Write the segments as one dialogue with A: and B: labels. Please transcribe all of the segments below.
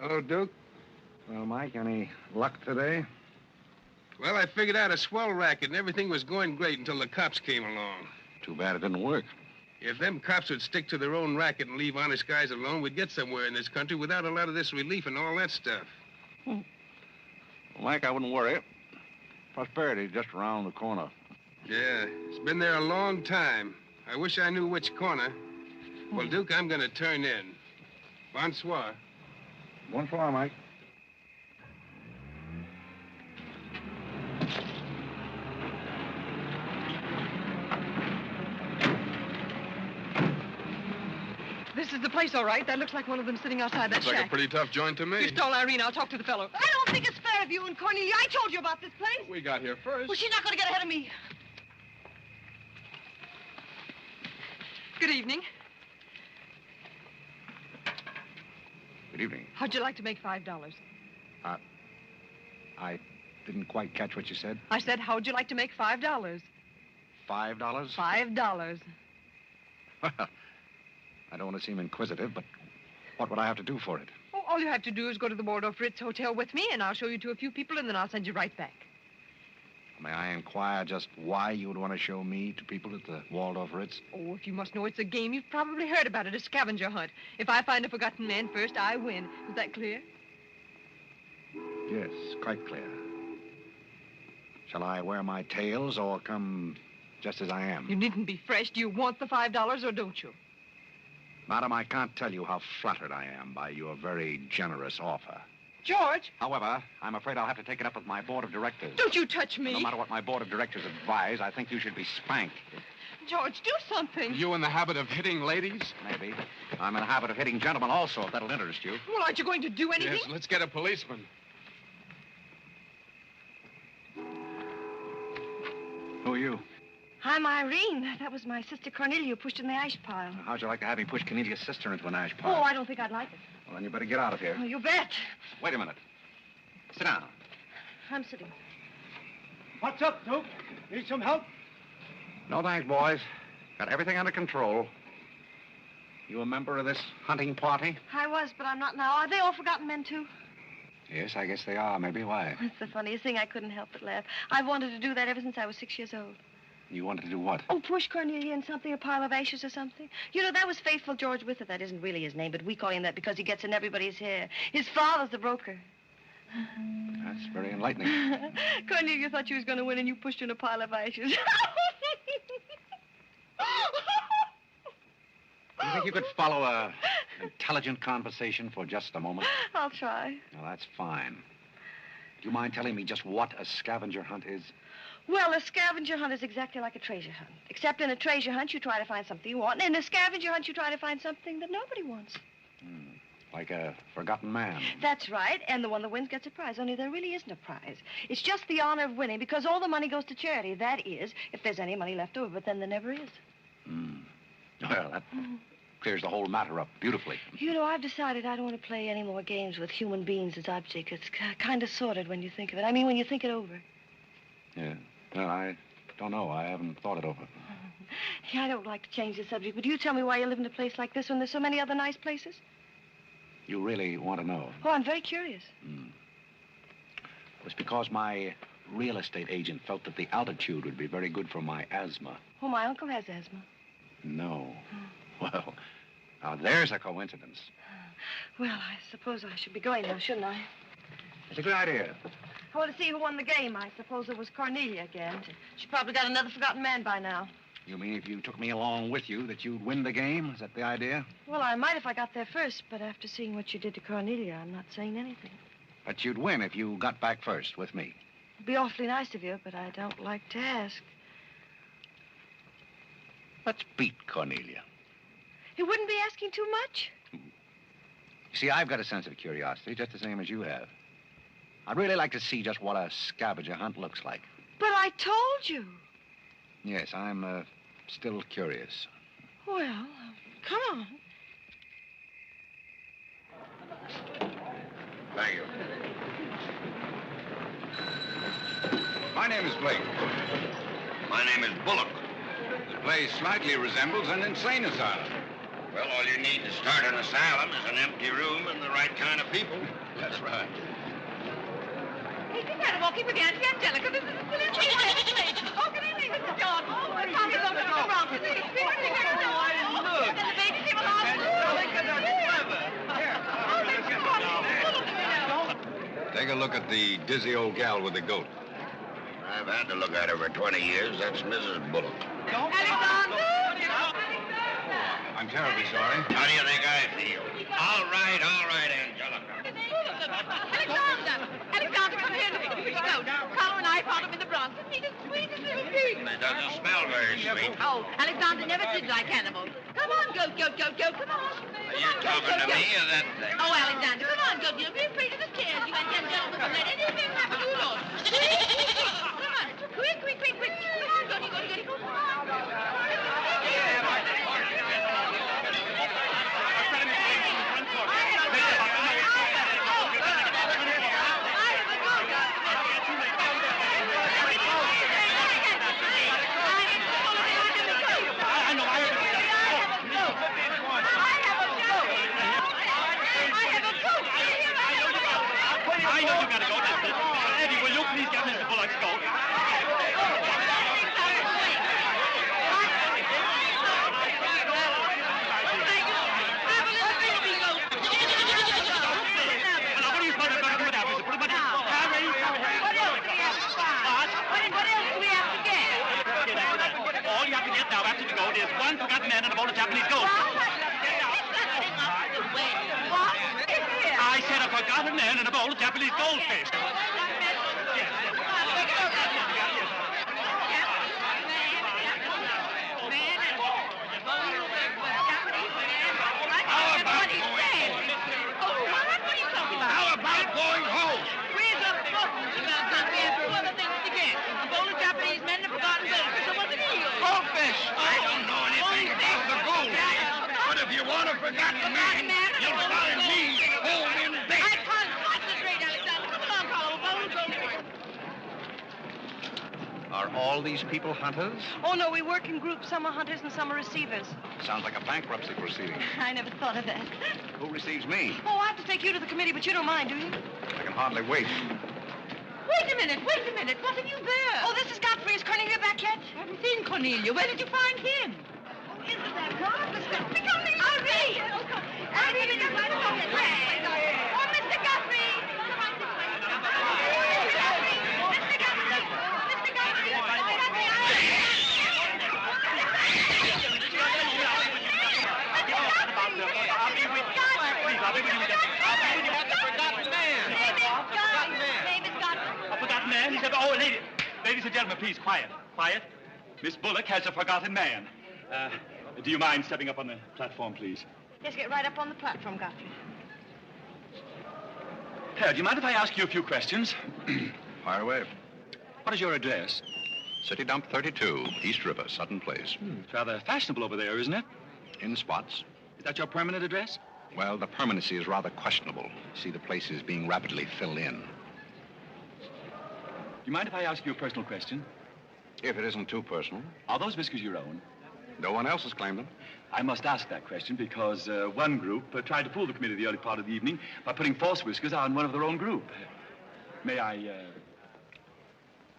A: Hello, Duke.
B: Well, Mike, any luck today?
A: Well, I figured out a swell racket, and everything was going great until the cops came along.
B: Too bad it didn't work.
A: If them cops would stick to their own racket and leave honest guys alone, we'd get somewhere in this country without a lot of this relief and all that stuff.
B: Well, Mike, I wouldn't worry. Prosperity's just around the corner.
A: Yeah, it's been there a long time. I wish I knew which corner. Well, Duke, I'm going to turn in. Bonsoir.
B: Bonsoir, Mike.
C: This is the place, all right. That looks like one of them sitting outside that
A: Looks like
C: shack.
A: a pretty tough joint to me.
C: You stole Irene. I'll talk to the fellow.
D: I don't think it's fair of you and Cornelia. I told you about this place.
A: We got here first.
D: Well, she's not going to get ahead of me.
C: Good evening.
B: Good evening.
C: How'd you like to make $5?
B: I didn't quite catch what you said.
C: I said, how'd you like to make $5?
B: $5?
C: $5.
B: Well, I don't want to seem inquisitive, but what would I have to do for it?
C: Oh, all you have to do is go to the Waldorf Ritz Hotel with me, and I'll show you to a few people, and then I'll send you right back.
B: May I inquire just why you would want to show me to people at the Waldorf Ritz?
C: Oh, if you must know it's a game, you've probably heard about it, a scavenger hunt. If I find a forgotten man first, I win. Is that clear?
B: Yes, quite clear. Shall I wear my tails or come just as I am?
C: You needn't be fresh. Do you want the $5 or don't you?
B: Madam, I can't tell you how flattered I am by your very generous offer.
C: George!
B: However, I'm afraid I'll have to take it up with my board of directors.
C: Don't you touch me!
B: No matter what my board of directors advise, I think you should be spanked.
C: George, do something.
A: You in the habit of hitting ladies?
B: Maybe. I'm in the habit of hitting gentlemen also, if that'll interest you.
C: Well, aren't you going to do anything?
A: Yes, let's get a policeman.
B: Who are you?
D: I'm Irene. That was my sister Cornelia who pushed in the ash pile.
B: How'd you like to have me push Cornelia's sister into an ash
D: Oh,
B: pile?
D: I don't think I'd like it.
B: Well, then you better get out of here.
D: Oh, you bet.
B: Wait a minute. Sit down.
D: I'm sitting.
E: What's up, Duke? Need some help?
B: No thanks, boys. Got everything under control. You a member of this hunting party?
D: I was, but I'm not now. Are they all forgotten men, too?
B: Yes, I guess they are. Maybe. Why?
D: That's the funniest thing. I couldn't help but laugh. I've wanted to do that ever since I was 6 years old.
B: You wanted to do what?
D: Oh, push Cornelia in something, a pile of ashes or something. You know, that was Faithful George Wither. That isn't really his name, but we call him that because he gets in everybody's hair. His father's the broker.
B: That's very enlightening.
D: Cornelia thought she was going to win, and you pushed her in a pile of ashes.
B: Do you think you could follow an intelligent conversation for just a moment?
D: I'll try.
B: Well, that's fine. Do you mind telling me just what a scavenger hunt is?
D: Well, a scavenger hunt is exactly like a treasure hunt. Except in a treasure hunt, you try to find something you want. And in a scavenger hunt, you try to find something that nobody wants.
B: Like a forgotten man.
D: That's right. And the one that wins gets a prize. Only there really isn't a prize. It's just the honor of winning because all the money goes to charity. That is, if there's any money left over. But then there never is.
B: Well, that clears the whole matter up beautifully.
D: You know, I've decided I don't want to play any more games with human beings as objects. It's kind of sordid when you think of it. I mean, when you think it over.
B: Yeah. Well, I don't know. I haven't thought it over.
D: Yeah, I don't like to change the subject, but you tell me why you live in a place like this when there's so many other nice places?
B: You really want to know?
D: Oh, I'm very curious.
B: It's because my real estate agent felt that the altitude would be very good for my asthma.
D: Oh, my uncle has asthma.
B: No. Well, now there's a coincidence.
D: Well, I suppose I should be going now, shouldn't I?
B: It's a good idea.
D: I want to see who won the game. I suppose it was Cornelia again. She probably got another forgotten man by now.
B: You mean if you took me along with you that you'd win the game? Is that the idea?
D: Well, I might if I got there first, but after seeing what you did to Cornelia, I'm not saying anything.
B: But you'd win if you got back first with me.
D: It'd be awfully nice of you, but I don't like to ask.
B: Let's beat Cornelia.
D: It wouldn't be asking too much.
B: You see, I've got a sense of curiosity, just the same as you have. I'd really like to see just what a scavenger hunt looks like.
D: But I told you.
B: Yes, I'm still curious.
D: Well, come on.
B: Thank you. My name is Blake.
F: My name is Bullock.
B: The place slightly resembles an insane asylum.
F: Well, all you need to start an asylum is an empty room and the right right kind of people.
B: That's right.
C: Hey, just had a walking with Auntie Angelica. This is the silliest thing I've ever played. Oh, good evening, Mr. John. Oh, my Tommy's over to the wrong. This is the sweetest thing I've ever done.
F: Look.
C: And the baby came along.
F: Angelica, that's clever.
C: Oh, that's Corny.
B: Take a look at the dizzy old gal with the goat.
F: I've had to look at her for 20 years. That's Mrs. Bullock.
C: Alexander!
B: I'm terribly sorry.
F: How do you think I feel? All right, Angelica.
C: Alexander, come here and look at the pretty goat. Carlo and I found him in the Bronx. Isn't he the sweetest little thing?
F: It doesn't smell very sweet.
C: Oh, Alexander never did like animals. Come on, goat, come on.
F: Are you talking to me or that thing?
C: Oh, Alexander, come on, goat. You'll be afraid of the stairs. You and ten gentlemen will let anything happen to you, Lord. Come on. Quick. Come on, goaty, come on.
E: I know you gotta go now. Eddie, will you please get Mr. Bullock's goat? All you have to get now after the goat is one forgotten man and a bowl of Japanese gold. I said a forgotten man and a bowl of Japanese goldfish.
F: How about going home?
C: Where's the book? We have two other things to get. A bowl of Japanese men and a forgotten goldfish. And what's an eel?
F: Goldfish! I don't know anything about the gold. But if you want a forgotten man, you'll find me home in bed.
C: I can't concentrate, Alexander. Come along, Carlo. A bowl of goldfish.
B: Are all these people hunters?
D: Oh, no, we work in groups. Some are hunters and some are receivers.
B: Sounds like a bankruptcy proceeding.
D: I never thought of that.
B: Who receives me?
D: Oh, I have to take you to the committee, but you don't mind, do you?
B: I can hardly wait.
C: Wait a minute. What have you there?
D: Oh, this is Godfrey. Is Cornelia back yet?
C: I haven't seen Cornelia. Where did you find him?
D: Oh, isn't that God?
C: Hurry! Hurry, Mr. Godfrey! Oh, Mr. Godfrey! Come on this way. Mr. Godfrey! Mr. Godfrey! Mr. Godfrey!
E: A forgotten man? He said, oh, ladies and gentlemen, please, quiet. Miss Bullock has a forgotten man. Do you mind stepping up on the platform, please?
D: Yes, get right up on the platform, Godfrey.
E: Do you mind if I ask you a few questions?
B: Fire away.
E: What is your address?
B: City Dump 32, East River, Sutton Place.
E: It's rather fashionable over there, isn't it?
B: In spots.
E: Is that your permanent address?
B: Well, the permanency is rather questionable. See, the place is being rapidly filled in.
E: Do you mind if I ask you a personal question?
B: If it isn't too personal.
E: Are those whiskers your own?
B: No one else has claimed them.
E: I must ask that question because one group tried to fool the committee the early part of the evening by putting false whiskers on one of their own group. May I...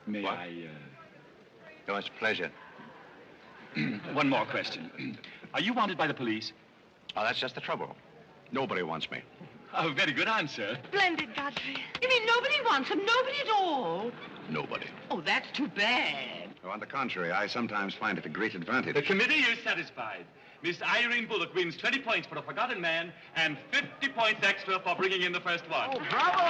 B: What? Oh, it's a pleasure.
E: One more question. Are you wanted by the police?
B: Oh, that's just the trouble. Nobody wants me.
E: A very good answer.
D: Splendid, Godfrey.
C: You mean nobody wants him? Nobody at all?
B: Nobody.
C: Oh, that's too bad.
B: Oh, on the contrary, I sometimes find it a great advantage.
E: The committee is satisfied. Miss Irene Bullock wins 20 points for a forgotten man and 50 points extra for bringing in the first one.
A: Oh, bravo!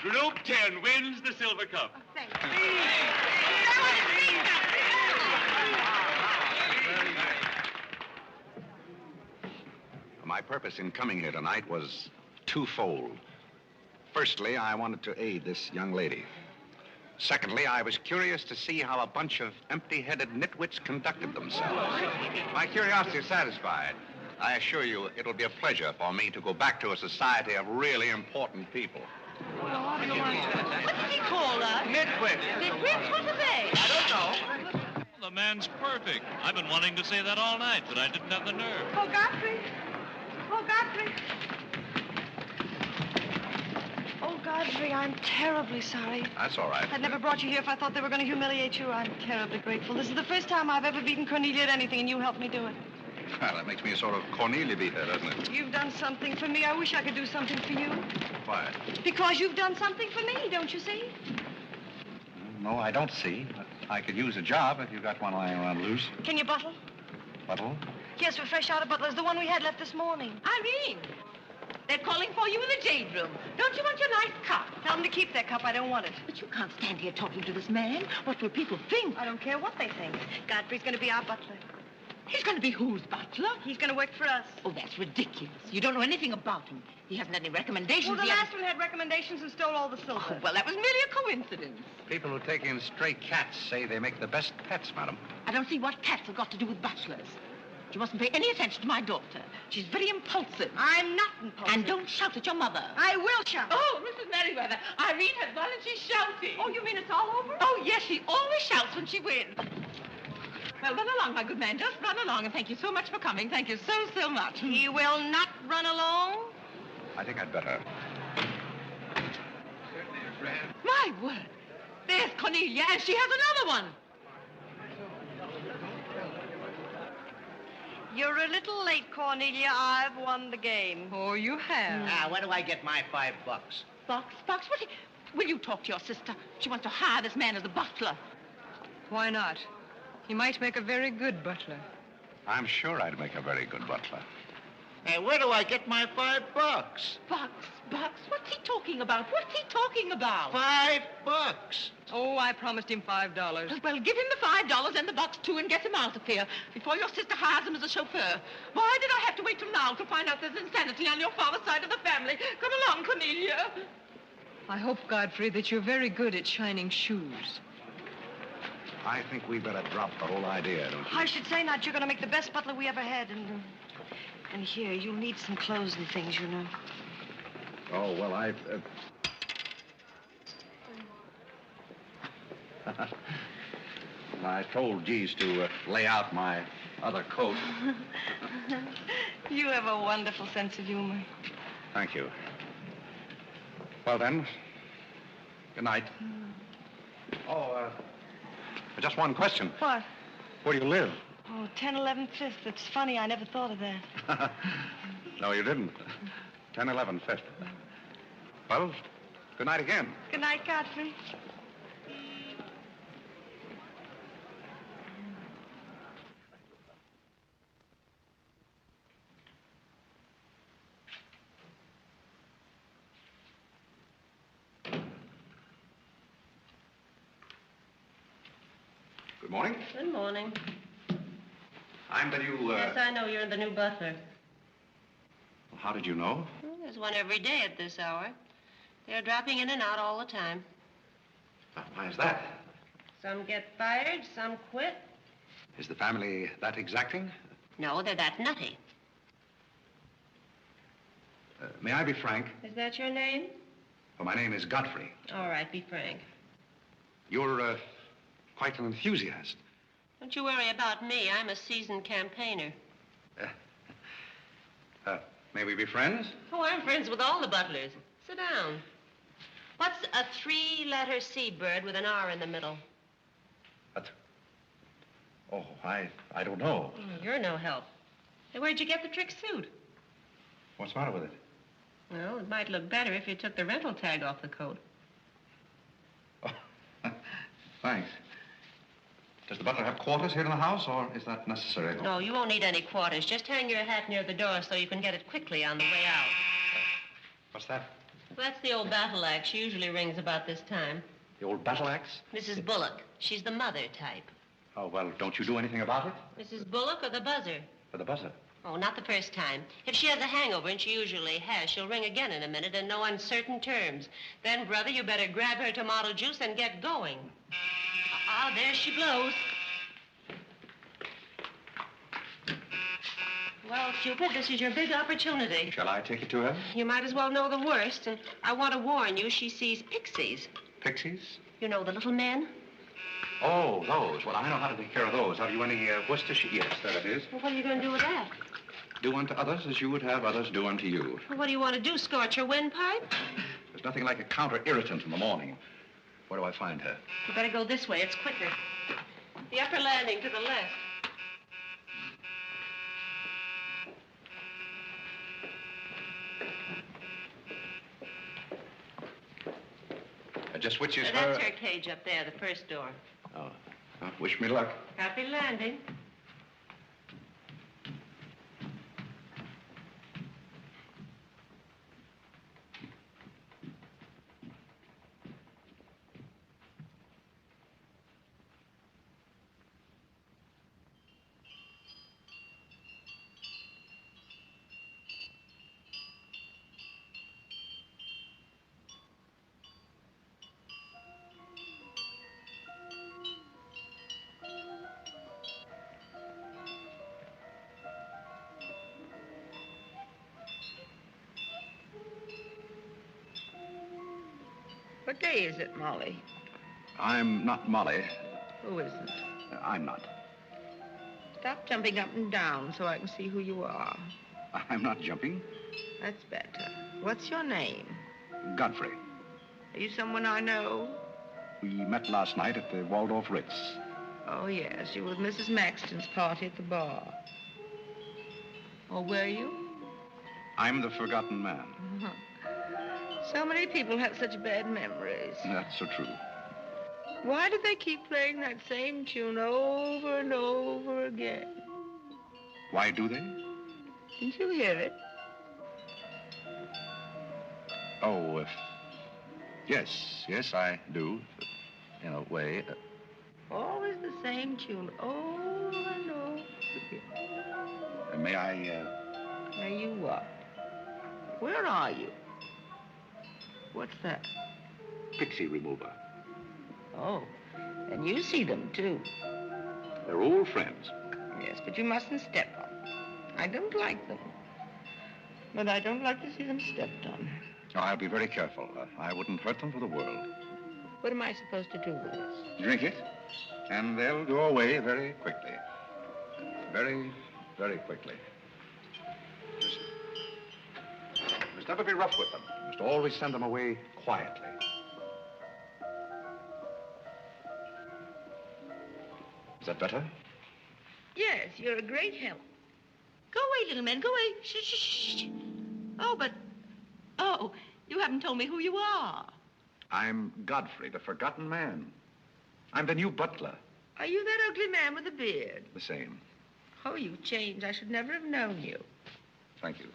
E: Group 10 wins the silver cup.
B: My purpose in coming here tonight was twofold. Firstly, I wanted to aid this young lady. Secondly, I was curious to see how a bunch of empty-headed nitwits conducted themselves. My curiosity is satisfied. I assure you, it'll be a pleasure for me to go back to a society of really important people.
C: What did he call us?
A: Nitwit.
C: Nitwits? What are they?
A: I don't know.
G: the man's perfect. I've been wanting to say that all night, but I didn't have the nerve.
D: Oh, Godfrey. Oh, Godfrey. Oh, Godfrey, I'm terribly sorry.
B: That's all right.
D: I'd never brought you here if I thought they were going to humiliate you. I'm terribly grateful. This is the first time I've ever beaten Cornelia at anything, and you helped me do it.
B: Well, that makes me a sort of Cornelia beater, doesn't it?
D: You've done something for me. I wish I could do something for you.
B: Why?
D: Because you've done something for me, don't you see?
B: No, I don't see. But I could use a job if you got one lying around loose.
D: Can you buttle?
B: Buttle?
D: Yes, we're fresh out of Butler's, the one we had left this morning.
C: Irene, they're calling for you in the jade room. Don't you want your nice cup?
D: Tell them to keep their cup. I don't want it.
C: But you can't stand here talking to this man. What will people think?
D: I don't care what they think. Godfrey's going to be our butler.
C: He's going to be whose butler?
D: He's going to work for us.
C: Oh, that's ridiculous. You don't know anything about him. He hasn't any recommendations.
D: Well, the last one had recommendations and stole all the silver.
C: Oh, well, that was merely a coincidence.
B: People who take in stray cats say they make the best pets, madam.
C: I don't see what cats have got to do with butlers. You mustn't pay any attention to my daughter. She's very impulsive.
D: I'm not impulsive.
C: And don't shout at your mother.
D: I will shout.
C: Oh, Mrs. Merriweather, Irene has won and she's shouting.
D: Oh, you mean it's all over?
C: Oh, yes, she always shouts when she wins. Well, run along, my good man. Just run along, and thank you so much for coming. Thank you so, so much.
D: He will not run along.
B: I think I'd better.
C: My word. There's Cornelia, and she has another one.
D: You're a little late, Cornelia. I've won the game.
C: Oh, you have.
H: Now, where do I get my $5?
C: Box? What? Will you talk to your sister? She wants to hire this man as a butler.
I: Why not? He might make a very good butler.
B: I'm sure I'd make a very good butler.
H: Hey, where do I get my $5?
C: Box? What's he talking about?
H: $5.
I: Oh, I promised him $5.
C: Well, give him the $5 and the box, too, and get him out of here before your sister hires him as a chauffeur. Why did I have to wait till now to find out there's insanity on your father's side of the family? Come along, Cornelia.
I: I hope, Godfrey, that you're very good at shining shoes.
B: I think we better drop the whole idea, don't you?
D: I should say not. You're going to make the best butler we ever had. And here, you'll need some clothes and things, you know.
B: Oh, well, I told Jeeves to lay out my other coat.
D: You have a wonderful sense of humor.
B: Thank you. Well, then, good night. Oh, just one question.
D: What?
B: Where do you live?
D: Oh, 1011 Fifth. It's funny. I never thought of that.
B: No, you didn't. 1011 Fifth. Well, good night again.
D: Good night, Godfrey.
B: Good morning.
J: Good morning.
B: I'm the new,
J: Yes, I know you're the new butler.
B: How did you know?
J: Well, there's one every day at this hour. They're dropping in and out all the time.
B: Why is that?
J: Some get fired, some quit.
B: Is the family that exacting?
J: No, they're that nutty.
B: May I be frank?
J: Is that your name?
B: Well, my name is Godfrey.
J: All right, be frank.
B: You're, quite an enthusiast.
J: Don't you worry about me. I'm a seasoned campaigner.
B: May we be friends?
J: Oh, I'm friends with all the butlers. Sit down. What's a three-letter seabird with an R in the middle?
B: Oh, I don't know.
J: You're no help. Hey, where'd you get the trick suit?
B: What's the matter with it?
J: Well, it might look better if you took the rental tag off the coat.
B: Oh, thanks. Does the butler have quarters here in the house, or is that necessary?
J: No, you won't need any quarters. Just hang your hat near the door so you can get it quickly on the way out.
B: What's that?
J: Well, that's the old battle axe. She usually rings about this time.
B: The old battle axe?
J: Mrs. Bullock. She's the mother type.
B: Oh, well, don't you do anything about it?
J: Mrs. Bullock or the buzzer?
B: For the buzzer.
J: Oh, not the first time. If she has a hangover, and she usually has, she'll ring again in a minute in no uncertain terms. Then, brother, you better grab her tomato juice and get going. There she blows. Well, Cupid, this is your big opportunity.
B: Shall I take it to her?
J: You might as well know the worst. And I want to warn you, she sees pixies.
B: Pixies?
J: You know, the little men?
B: Oh, those. Well, I know how to take care of those. Have you any Worcestershire? Yes, there it is.
J: Well, what are you going to do with that?
B: Do unto others as you would have others do unto you.
J: Well, what do you want to do, scorch your windpipe?
B: There's nothing like a counter-irritant in the morning. Where do I find her?
J: You better go this way. It's quicker. The upper landing to the left.
B: Just which is her...
J: That's her cage up there, the first door.
B: Oh. Wish me luck.
J: Happy landing.
K: What day is it, Molly?
B: I'm not Molly.
K: Who isn't?
B: I'm not.
K: Stop jumping up and down so I can see who you are.
B: I'm not jumping.
K: That's better. What's your name?
B: Godfrey.
K: Are you someone I know?
B: We met last night at the Waldorf Ritz.
K: Oh, yes. You were with Mrs. Maxton's party at the bar. Or were you?
B: I'm the forgotten man.
K: So many people have such bad memories.
B: That's so true.
K: Why do they keep playing that same tune over and over again?
B: Why do they?
K: Didn't you hear it?
B: Oh, yes, I do. In a way.
K: Always the same tune, over and over again.
B: May I,
K: May you what? Where are you? What's that?
B: Pixie remover.
K: Oh, and you see them, too.
B: They're old friends.
K: Yes, but you mustn't step on them. I don't like them. But I don't like to see them stepped on.
B: Oh, I'll be very careful. I wouldn't hurt them for the world.
K: What am I supposed to do with this?
B: Drink it, and they'll go away very quickly. Very, very quickly. Must never be rough with them. Must always send them away quietly. Is that better?
K: Yes, you're a great help. Go away, little man, go away. Shh, shh, shh. Oh, but... Oh, you haven't told me who you are.
B: I'm Godfrey, the forgotten man. I'm the new butler.
K: Are you that ugly man with the beard?
B: The same.
K: Oh, you've changed. I should never have known you.
B: Thank you.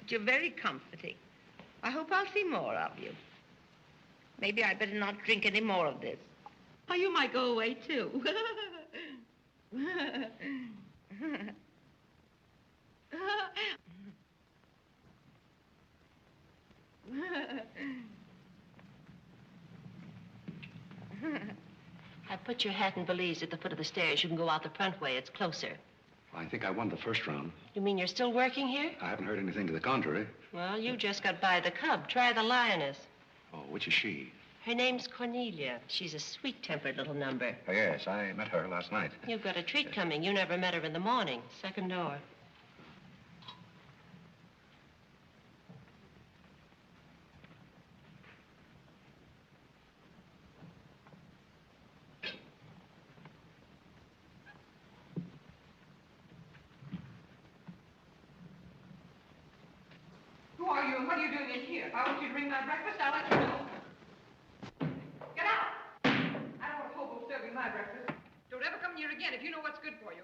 K: But you're very comforting. I hope I'll see more of you. Maybe I'd better not drink any more of this. Oh, you might go away, too.
J: I put your hat and valise at the foot of the stairs. You can go out the front way. It's closer.
B: I think I won the first round.
J: You mean you're still working here?
B: I haven't heard anything to the contrary.
J: Well, you just got by the cub. Try the lioness.
B: Oh, which is she?
J: Her name's Cornelia. She's a sweet-tempered little number.
B: Oh, yes, I met her last night.
J: You've got a treat coming. You never met her in the morning. Second door.
L: Who are you and what are you doing in here? If I want you to bring my breakfast, I'll let you know. Get out! I don't want hobo serving my breakfast. Don't ever come here again if you know what's good for you.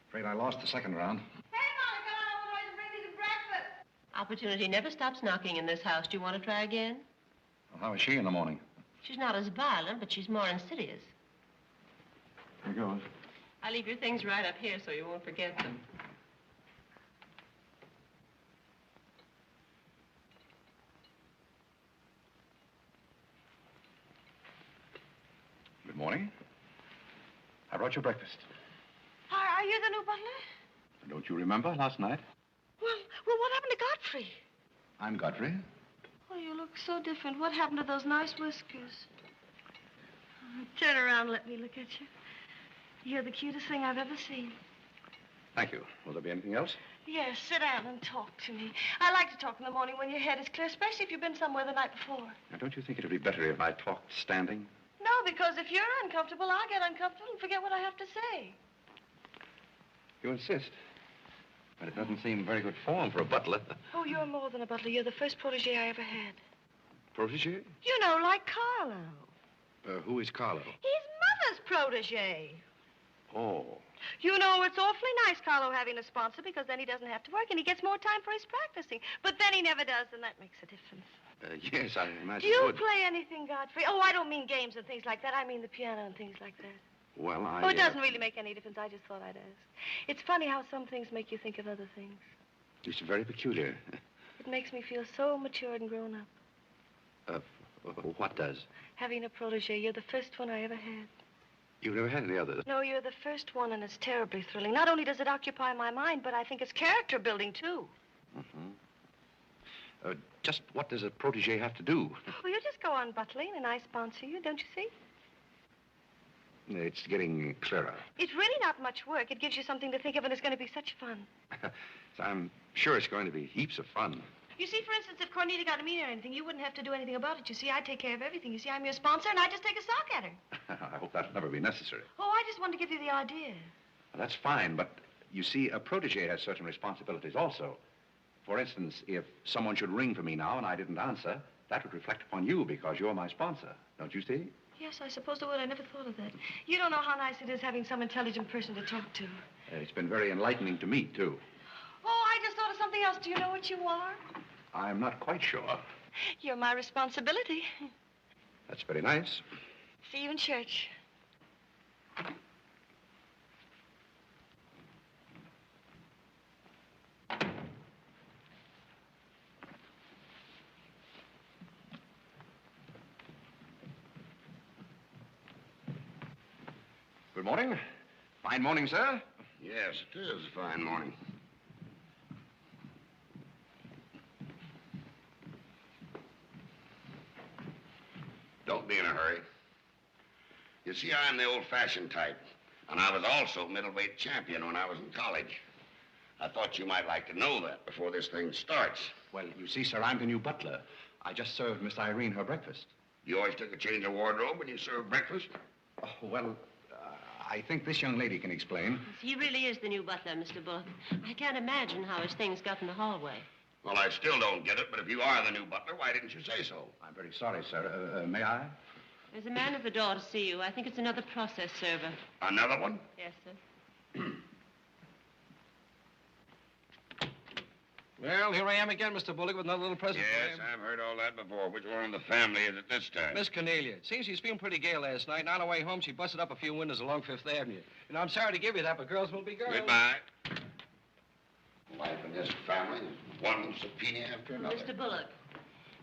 B: Afraid I lost the second round.
L: Hey, Molly, come on over and bring me some breakfast.
J: Opportunity never stops knocking in this house. Do you want to try again?
B: Well, how is she in the morning?
J: She's not as violent, but she's more insidious.
B: Here goes.
J: I leave your things right up here so you won't forget them.
B: Good morning. I brought you breakfast.
D: Are you the new butler?
B: Don't you remember last night?
D: Well, what happened to Godfrey?
B: I'm Godfrey.
D: Oh, you look so different. What happened to those nice whiskers? Turn around and let me look at you. You're the cutest thing I've ever seen.
B: Thank you. Will there be anything else?
D: Yes, sit down and talk to me. I like to talk in the morning when your head is clear, especially if you've been somewhere the night before.
B: Now, don't you think it would be better if I talked standing?
D: No, because if you're uncomfortable, I'll get uncomfortable and forget what I have to say.
B: You insist. But it doesn't seem very good form for a butler.
D: Oh, you're more than a butler. You're the first protege I ever had.
B: Protege?
D: You know, like Carlo.
B: Who is Carlo?
D: He's Mother's protege.
B: Oh.
D: You know, it's awfully nice, Carlo, having a sponsor, because then he doesn't have to work and he gets more time for his practicing. But then he never does, and that makes a difference.
B: Yes, I imagine
D: Do you
B: it would.
D: play anything, Godfrey? Oh, I don't mean games and things like that. I mean the piano and things like that.
B: Well,
D: Oh, it doesn't really make any difference. I just thought I'd ask. It's funny how some things make you think of other things.
B: It's very peculiar.
D: It makes me feel so mature and grown up.
B: What does?
D: Having a protege. You're the first one I ever had.
B: You've never had any others?
D: No, you're the first one, and it's terribly thrilling. Not only does it occupy my mind, but I think it's character building, too.
B: Mm-hmm. Just what does a protege have to do?
D: Well, you just go on butling, and I sponsor you, don't you see?
B: It's getting clearer.
D: It's really not much work. It gives you something to think of, and it's going to be such fun.
B: I'm sure it's going to be heaps of fun.
D: You see, for instance, if Cornelia got a meeting or anything, you wouldn't have to do anything about it. You see, I take care of everything. You see, I'm your sponsor, and I just take a sock at her.
B: I hope that'll never be necessary.
D: Oh, I just wanted to give you the idea.
B: Well, that's fine, but you see, a protege has certain responsibilities also. For instance, if someone should ring for me now and I didn't answer, that would reflect upon you because you're my sponsor. Don't you see?
D: Yes, I suppose it would. I never thought of that. You don't know how nice it is having some intelligent person to talk to.
B: It's been very enlightening to me, too.
D: Oh, I just thought of something else. Do you know what you are?
B: I'm not quite sure.
D: You're my responsibility.
B: That's very nice.
D: See you in church.
B: Good morning. Fine morning, sir.
F: Yes, it is a fine morning. Don't be in a hurry. You see, I'm the old-fashioned type, and I was also middleweight champion when I was in college. I thought you might like to know that before this thing starts.
B: Well, you see, sir, I'm the new butler. I just served Miss Irene her breakfast.
F: You always took a change of wardrobe when you served breakfast?
B: Oh, well, I think this young lady can explain.
J: He really is the new butler, Mr. Bullock. I can't imagine how his things got in the hallway.
F: Well, I still don't get it, but if you are the new butler, why didn't you say so?
B: I'm very sorry, sir. May I?
J: There's a man at the door to see you. I think it's another process server.
F: Another one?
J: Yes, sir.
M: Well, here I am again, Mr. Bullock, with another little present for
F: Yes,
M: you.
F: I've heard all that before. Which one in the family is it this time?
M: Miss Cornelia. It seems she's feeling pretty gay last night, and on her way home, she busted up a few windows along Fifth Avenue. And I'm sorry to give you that, but girls will be girls.
F: Goodbye. Life in this family is one subpoena after another.
J: Mr. Bullock,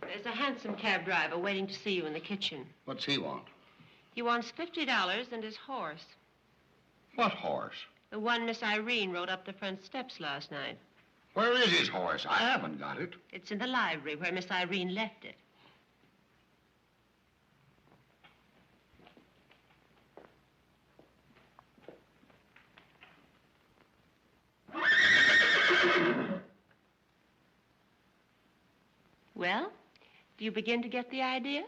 J: there's a hansom cab driver waiting to see you in the kitchen.
F: What's he want?
J: He wants $50 and his horse.
F: What horse?
J: The one Miss Irene rode up the front steps last night.
F: Where is his horse? I haven't got it.
J: It's in the library where Miss Irene left it. Well, do you begin to get the idea?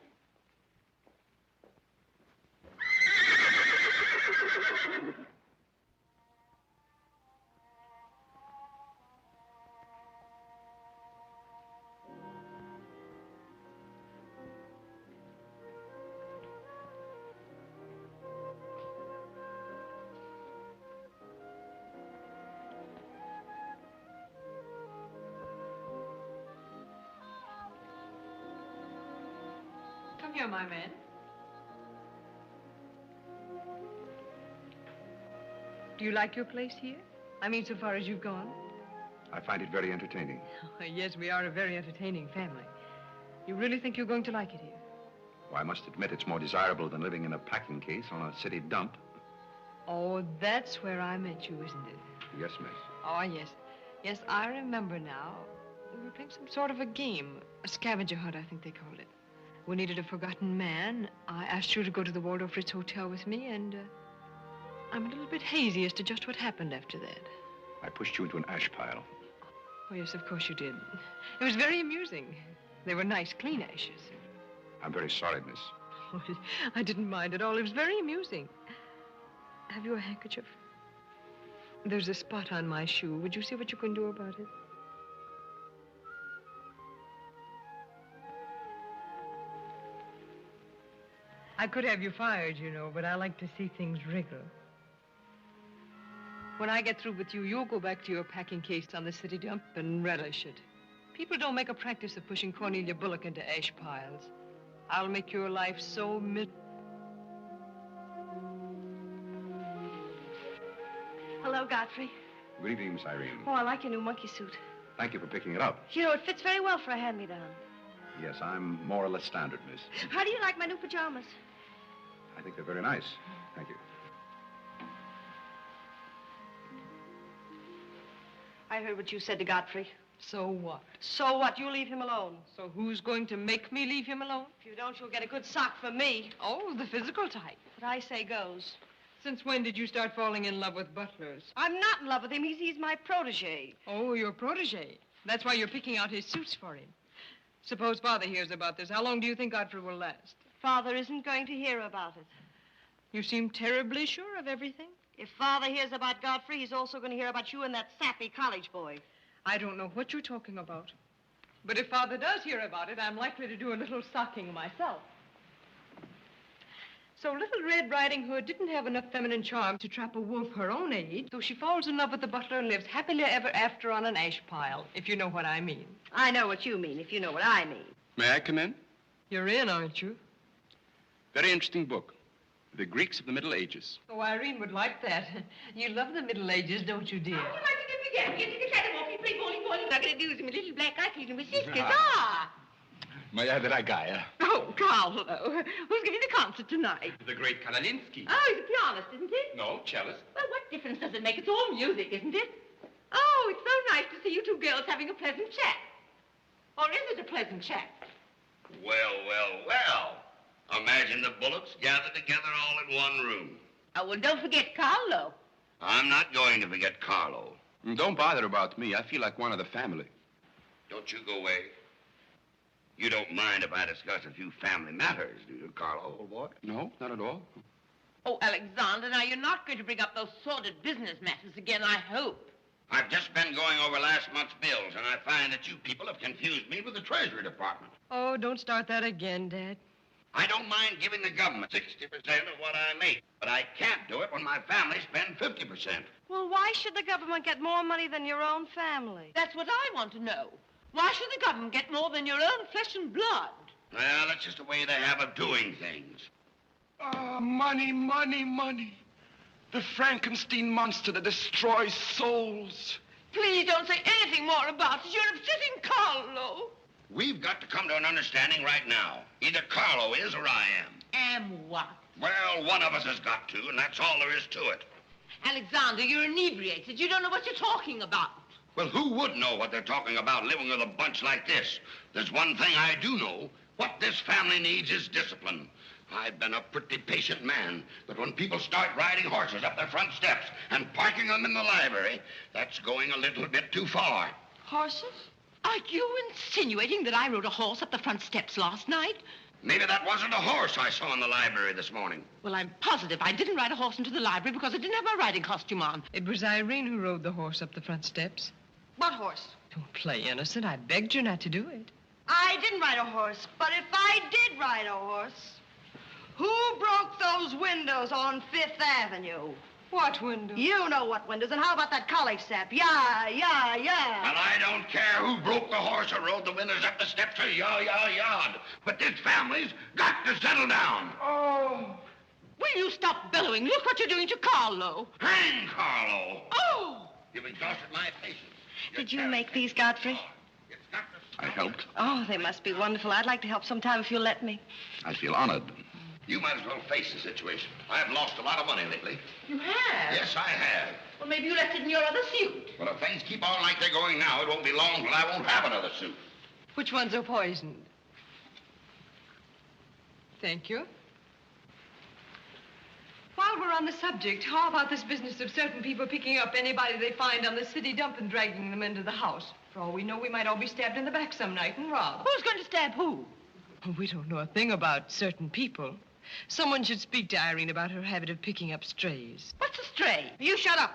I: Come here, my man. Do you like your place here? I mean, so far as you've gone?
B: I find it very entertaining.
I: Yes, we are a very entertaining family. You really think you're going to like it here?
B: Well, I must admit it's more desirable than living in a packing case on a city dump.
I: Oh, that's where I met you, isn't it?
B: Yes, miss.
I: Oh, yes. Yes, I remember now. We were playing some sort of a game. A scavenger hunt, I think they called it. We needed a forgotten man. I asked you to go to the Waldorf Ritz Hotel with me, and I'm a little bit hazy as to just what happened after that.
B: I pushed you into an ash pile.
I: Oh, yes, of course you did. It was very amusing. They were nice, clean ashes.
B: I'm very sorry, miss.
I: Oh, I didn't mind at all. It was very amusing. Have you a handkerchief? There's a spot on my shoe. Would you see what you can do about it? I could have you fired, you know, but I like to see things wriggle. When I get through with you, you'll go back to your packing case on the city dump and relish it. People don't make a practice of pushing Cornelia Bullock into ash piles. I'll make your life so
D: Hello, Godfrey.
B: Good evening, Miss Irene.
D: Oh, I like your new monkey suit.
B: Thank you for picking it up.
D: You know, it fits very well for a hand-me-down.
B: Yes, I'm more or less standard, miss.
D: How do you like my new pajamas?
B: I think they're very nice. Thank you.
D: I heard what you said to Godfrey.
I: So what?
D: So what? You leave him alone.
I: So who's going to make me leave him alone?
D: If you don't, you'll get a good sock from me.
I: Oh, the physical type.
D: What I say goes.
I: Since when did you start falling in love with butlers?
D: I'm not in love with him. He's my protege.
I: Oh, your protege. That's why you're picking out his suits for him. Suppose Father hears about this. How long do you think Godfrey will last?
D: Father isn't going to hear about it.
I: You seem terribly sure of everything.
D: If Father hears about Godfrey, he's also going to hear about you and that sappy college boy.
I: I don't know what you're talking about. But if Father does hear about it, I'm likely to do a little socking myself. So Little Red Riding Hood didn't have enough feminine charm to trap a wolf her own age, so she falls in love with the butler and lives happily ever after on an ash pile, if you know what I mean.
D: I know what you mean, if you know what I mean.
N: May I come in?
I: You're in, aren't you?
N: Very interesting book. The Greeks of the Middle Ages.
I: Oh, Irene would like that. You love the Middle Ages, don't you, dear?
K: Oh, you like to get began. You can try to walk, you play bowling, not going to do with my little black eye, my sisters.
N: May I have that guy?
K: Oh, Carlo. Who's giving the concert tonight?
N: The great Karolinsky.
K: Oh, he's a pianist, isn't he?
N: No, cellist.
K: Well, what difference does it make? It's all music, isn't it? Oh, it's so nice to see you two girls having a pleasant chat. Or is it a pleasant chat?
F: Well, well, well. Imagine the Bullocks gathered together all in one room.
K: Oh, well, don't forget Carlo.
F: I'm not going to forget Carlo.
N: Don't bother about me. I feel like one of the family.
F: Don't you go away. You don't mind if I discuss a few family matters, do you, Carlo, old boy?
N: No, not at all.
K: Oh, Alexander, now you're not going to bring up those sordid business matters again, I hope.
F: I've just been going over last month's bills, and I find that you people have confused me with the Treasury Department.
I: Oh, don't start that again, Dad.
F: I don't mind giving the government 60% of what I make, but I can't do it when my family spends 50%.
D: Well, why should the government get more money than your own family?
K: That's what I want to know. Why should the government get more than your own flesh and blood?
F: Well, that's just the way they have of doing things.
O: Ah, money, money, money. The Frankenstein monster that destroys souls.
K: Please don't say anything more about it. You're upsetting Carlo.
F: We've got to come to an understanding right now. Either Carlo is or I am.
K: Am what?
F: Well, one of us has got to, and that's all there is to it.
K: Alexander, you're inebriated. You don't know what you're talking about.
F: Well, who would know what they're talking about living with a bunch like this? There's one thing I do know. What this family needs is discipline. I've been a pretty patient man, but when people start riding horses up their front steps and parking them in the library, that's going a little bit too far.
K: Horses? Are you insinuating that I rode a horse up the front steps last night?
F: Maybe that wasn't a horse I saw in the library this morning.
K: Well, I'm positive I didn't ride a horse into the library because I didn't have my riding costume on.
I: It was Irene who rode the horse up the front steps.
D: What horse?
I: Don't play innocent. I begged you not to do it.
D: I didn't ride a horse, but if I did ride a horse, who broke those windows on Fifth Avenue?
I: What windows?
D: You know what windows, and how about that college sap? Yeah.
F: Well, I don't care who broke the horse or rode the windows up the steps or yard. But this family's got to settle down.
K: Oh. Will you stop bellowing? Look what you're doing to Carlo.
F: Hang Carlo.
K: Oh.
F: You've exhausted my patience.
D: Did you make these, Godfrey?
B: I helped.
D: Oh, they must be wonderful. I'd like to help sometime if you'll let me.
B: I feel honored.
F: You might as well face the situation. I've lost a lot of money lately.
K: You have?
F: Yes, I have.
K: Well, maybe you left it in your other suit.
F: Well, if things keep on like they're going now, it won't be long till I won't have another suit.
I: Which ones are poisoned? Thank you. While we're on the subject, how about this business of certain people picking up anybody they find on the city dump and dragging them into the house? For all we know, we might all be stabbed in the back some night and robbed.
K: Who's going to stab who?
I: We don't know a thing about certain people. Someone should speak to Irene about her habit of picking up strays.
K: What's a stray?
L: You shut up.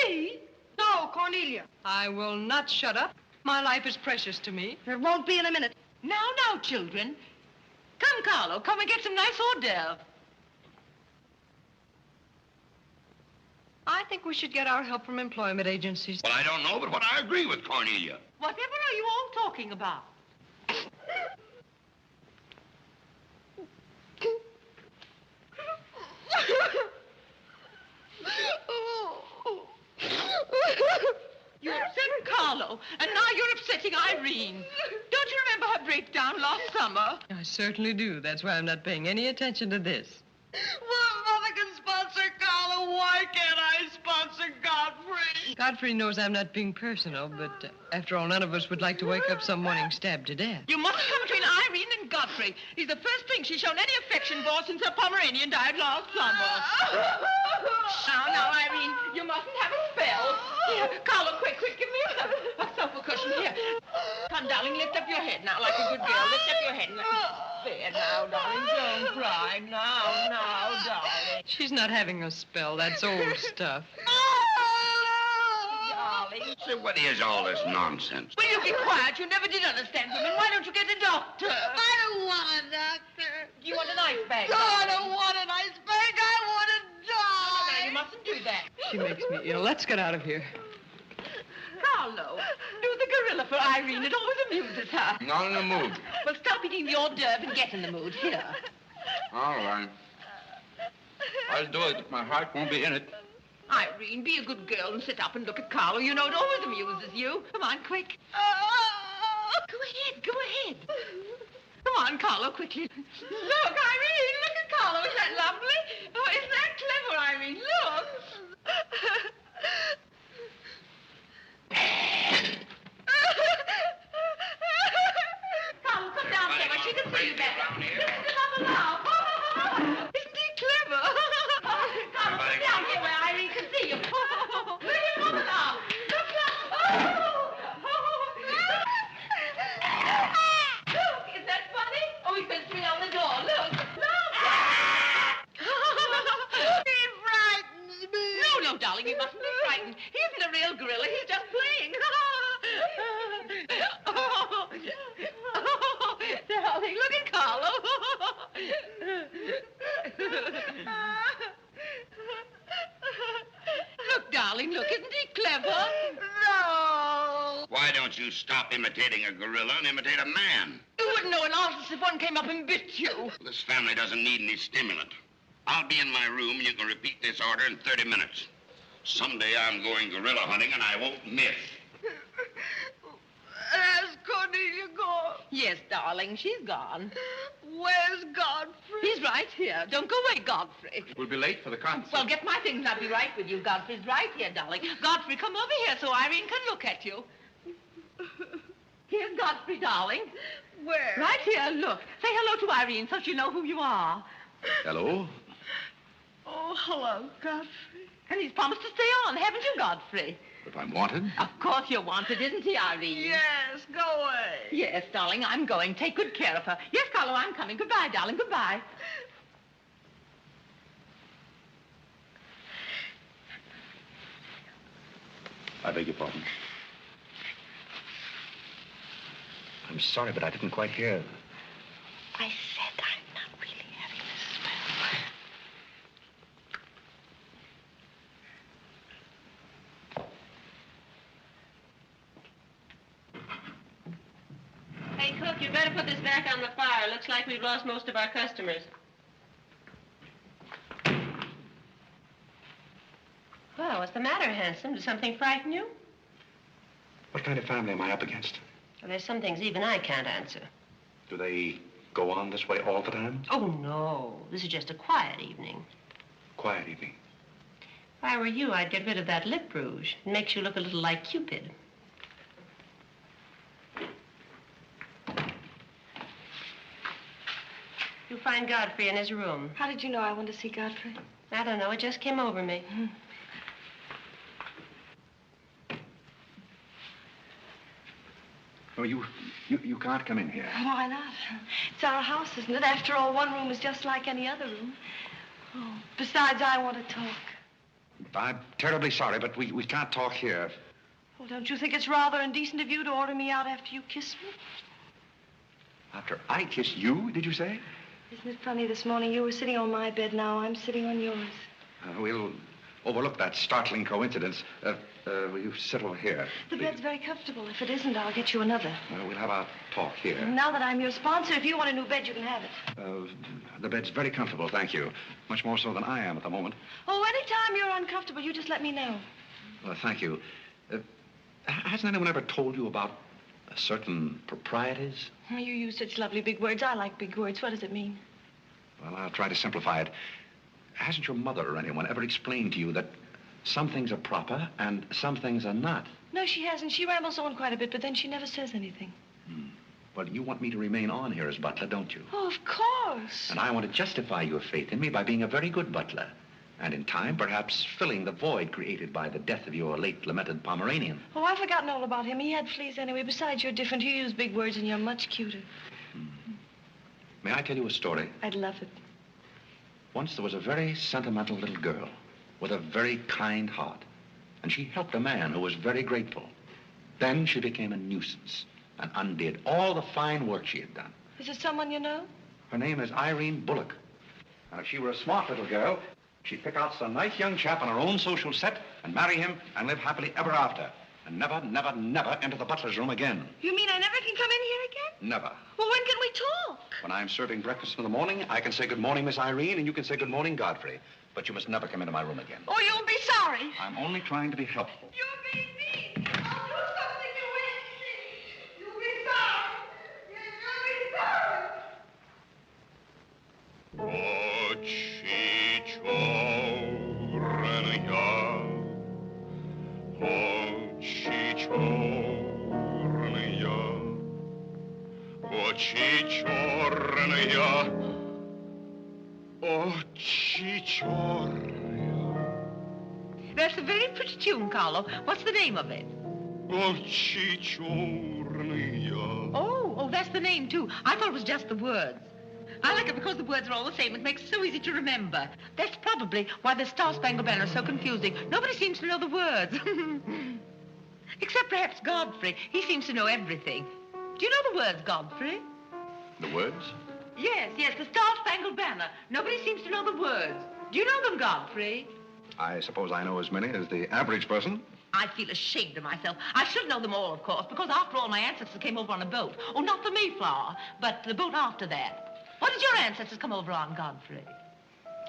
K: Me?
L: No, Cornelia.
I: I will not shut up. My life is precious to me.
L: It won't be in a minute.
K: Now, children. Come, Carlo, come and get some nice hors d'oeuvre.
I: I think we should get our help from employment agencies.
F: Well, I don't know, but what I agree with Cornelia.
K: Whatever are you all talking about? You upset Carlo, and now you're upsetting Irene. Don't you remember her breakdown last summer?
I: I certainly do. That's why I'm not paying any attention to this.
L: Well, Mother can sponsor Carlo. Why can't I sponsor Godfrey?
I: Godfrey knows I'm not being personal, but after all, none of us would like to wake up some morning stabbed to death.
K: You mustn't come between Irene and Godfrey. He's the first thing she's shown any affection for since her Pomeranian died last summer. Now, Irene, you mustn't have a spell. Here, Carlo, quick, give me a sofa cushion. Here. Come, darling, lift up your head now like a good girl. Lift up your head. There now, darling, don't cry. Now, darling.
I: She's not having a spell. That's old stuff.
K: Darling.
F: Say, what is all this nonsense?
K: Will you be quiet? You never did understand women. Why don't you get a doctor?
L: I don't want a doctor.
K: Do you want an ice bag?
L: No, I don't want an ice bag. I want to die.
K: No, you mustn't do that.
I: She makes me ill. Let's get out of here.
K: Carlo, do the gorilla for Irene. It always amuses her.
N: Not in the mood.
K: Well, stop eating the hors d'oeuvre and get in the mood. Here.
N: All right. I'll do it, but my heart won't be in it.
K: Irene, be a good girl and sit up and look at Carlo. You know it always amuses you. Come on, quick. Go ahead. Come on, Carlo, quickly. Look, Irene, look at Carlo. Isn't that lovely? Oh, isn't that clever, Irene? Look. Carlo, come down, Sarah. She can see you better. Isn't he clever? Carlo, come down here where Irene can see you. Look at Mama now. Look. Look, is that funny? Oh, he sent me on the door. Look.
L: He frightens me.
K: No, darling, you mustn't be frightened. He isn't a real gorilla. He's just playing. Darling, look at Carlo. Look, darling, look. Isn't he clever?
L: No.
F: Why don't you stop imitating a gorilla and imitate a man?
K: You wouldn't know an artist if one came up and bit you.
F: This family doesn't need any stimulant. I'll be in my room, and you can repeat this order in 30 minutes. Someday I'm going gorilla hunting, and I won't miss.
L: Has Cornelia gone?
K: Yes, darling, she's gone.
L: Where's Godfrey?
K: He's right here. Don't go away, Godfrey.
N: We'll be late for the concert.
K: Well, get my things and I'll be right with you. Godfrey's right here, darling. Godfrey, come over here so Irene can look at you. Here's Godfrey, darling.
L: Where?
K: Right here, look. Say hello to Irene so she'll know who you are.
N: Hello?
L: Oh, hello, Godfrey.
K: And he's promised to stay on, haven't you, Godfrey?
N: If I'm wanted?
K: Of course you're wanted, isn't he, Irene?
L: Yes, go away.
K: Yes, darling, I'm going. Take good care of her. Yes, Carlo, I'm coming. Goodbye, darling, goodbye.
N: I beg your pardon. I'm sorry, but I didn't quite hear.
K: I said I'm not really having a spell. Hey, cook, you better put this back on the fire. Looks like we've lost most of our customers. Well, what's the matter, handsome? Did something frighten you?
N: What kind of family am I up against?
J: Well, there's some things even I can't answer.
N: Do they go on this way all the time?
J: Oh, no. This is just a quiet evening.
N: Quiet evening.
J: If I were you, I'd get rid of that lip rouge. It makes you look a little like Cupid. You'll find Godfrey in his room.
D: How did you know I wanted to see Godfrey?
J: I don't know. It just came over me.
B: Oh, you can't come in here.
D: Why not? It's our house, isn't it? After all, one room is just like any other room. Oh, besides, I want to talk.
B: I'm terribly sorry, but we can't talk here.
D: Well, don't you think it's rather indecent of you to order me out after you kiss me?
B: After I kiss you, did you say?
D: Isn't it funny, this morning you were sitting on my bed, now I'm sitting on yours.
B: We'll overlook that startling coincidence. Will you sit over here?
D: The bed's very comfortable. If it isn't, I'll get you another.
B: We'll have our talk here.
D: Now that I'm your sponsor, if you want a new bed, you can have it.
B: The bed's very comfortable, thank you. Much more so than I am at the moment.
D: Oh, anytime you're uncomfortable, you just let me know.
B: Well, thank you. Hasn't anyone ever told you about certain proprieties?
D: Oh, you use such lovely big words. I like big words. What does it mean?
B: Well, I'll try to simplify it. Hasn't your mother or anyone ever explained to you that some things are proper and some things are not?
D: No, she hasn't. She rambles on quite a bit, but then she never says anything.
B: Well, you want me to remain on here as butler, don't you?
D: Oh, of course.
B: And I want to justify your faith in me by being a very good butler. And in time, perhaps filling the void created by the death of your late lamented Pomeranian.
D: Oh, I've forgotten all about him. He had fleas anyway. Besides, you're different. You use big words and you're much cuter.
B: May I tell you a story?
D: I'd love it.
B: Once there was a very sentimental little girl with a very kind heart. And she helped a man who was very grateful. Then she became a nuisance and undid all the fine work she had done.
D: Is it someone you know?
B: Her name is Irene Bullock. And if she were a smart little girl, she'd pick out some nice young chap on her own social set and marry him and live happily ever after. And never, never, never enter the butler's room again.
D: You mean I never can come in here again?
B: Never.
D: Well, when can we talk?
B: When I'm serving breakfast in the morning, I can say good morning, Miss Irene, and you can say good morning, Godfrey. But you must never come into my room again.
D: Oh, you'll be sorry.
B: I'm only trying to be helpful.
D: You're being mean. I'll do something you won't see. You'll be sorry. You'll be
K: That's a very pretty tune, Carlo. What's the name of it? Oh, that's the name, too. I thought it was just the words. I like it because the words are all the same. It makes it so easy to remember. That's probably why the Star-Spangled Banner is so confusing. Nobody seems to know the words. Except perhaps Godfrey. He seems to know everything. Do you know the words, Godfrey?
B: The words?
K: Yes, the Star-Spangled Banner. Nobody seems to know the words. Do you know them, Godfrey?
B: I suppose I know as many as the average person.
K: I feel ashamed of myself. I should know them all, of course, because after all, my ancestors came over on a boat. Oh, not the Mayflower, but the boat after that. What did your ancestors come over on, Godfrey?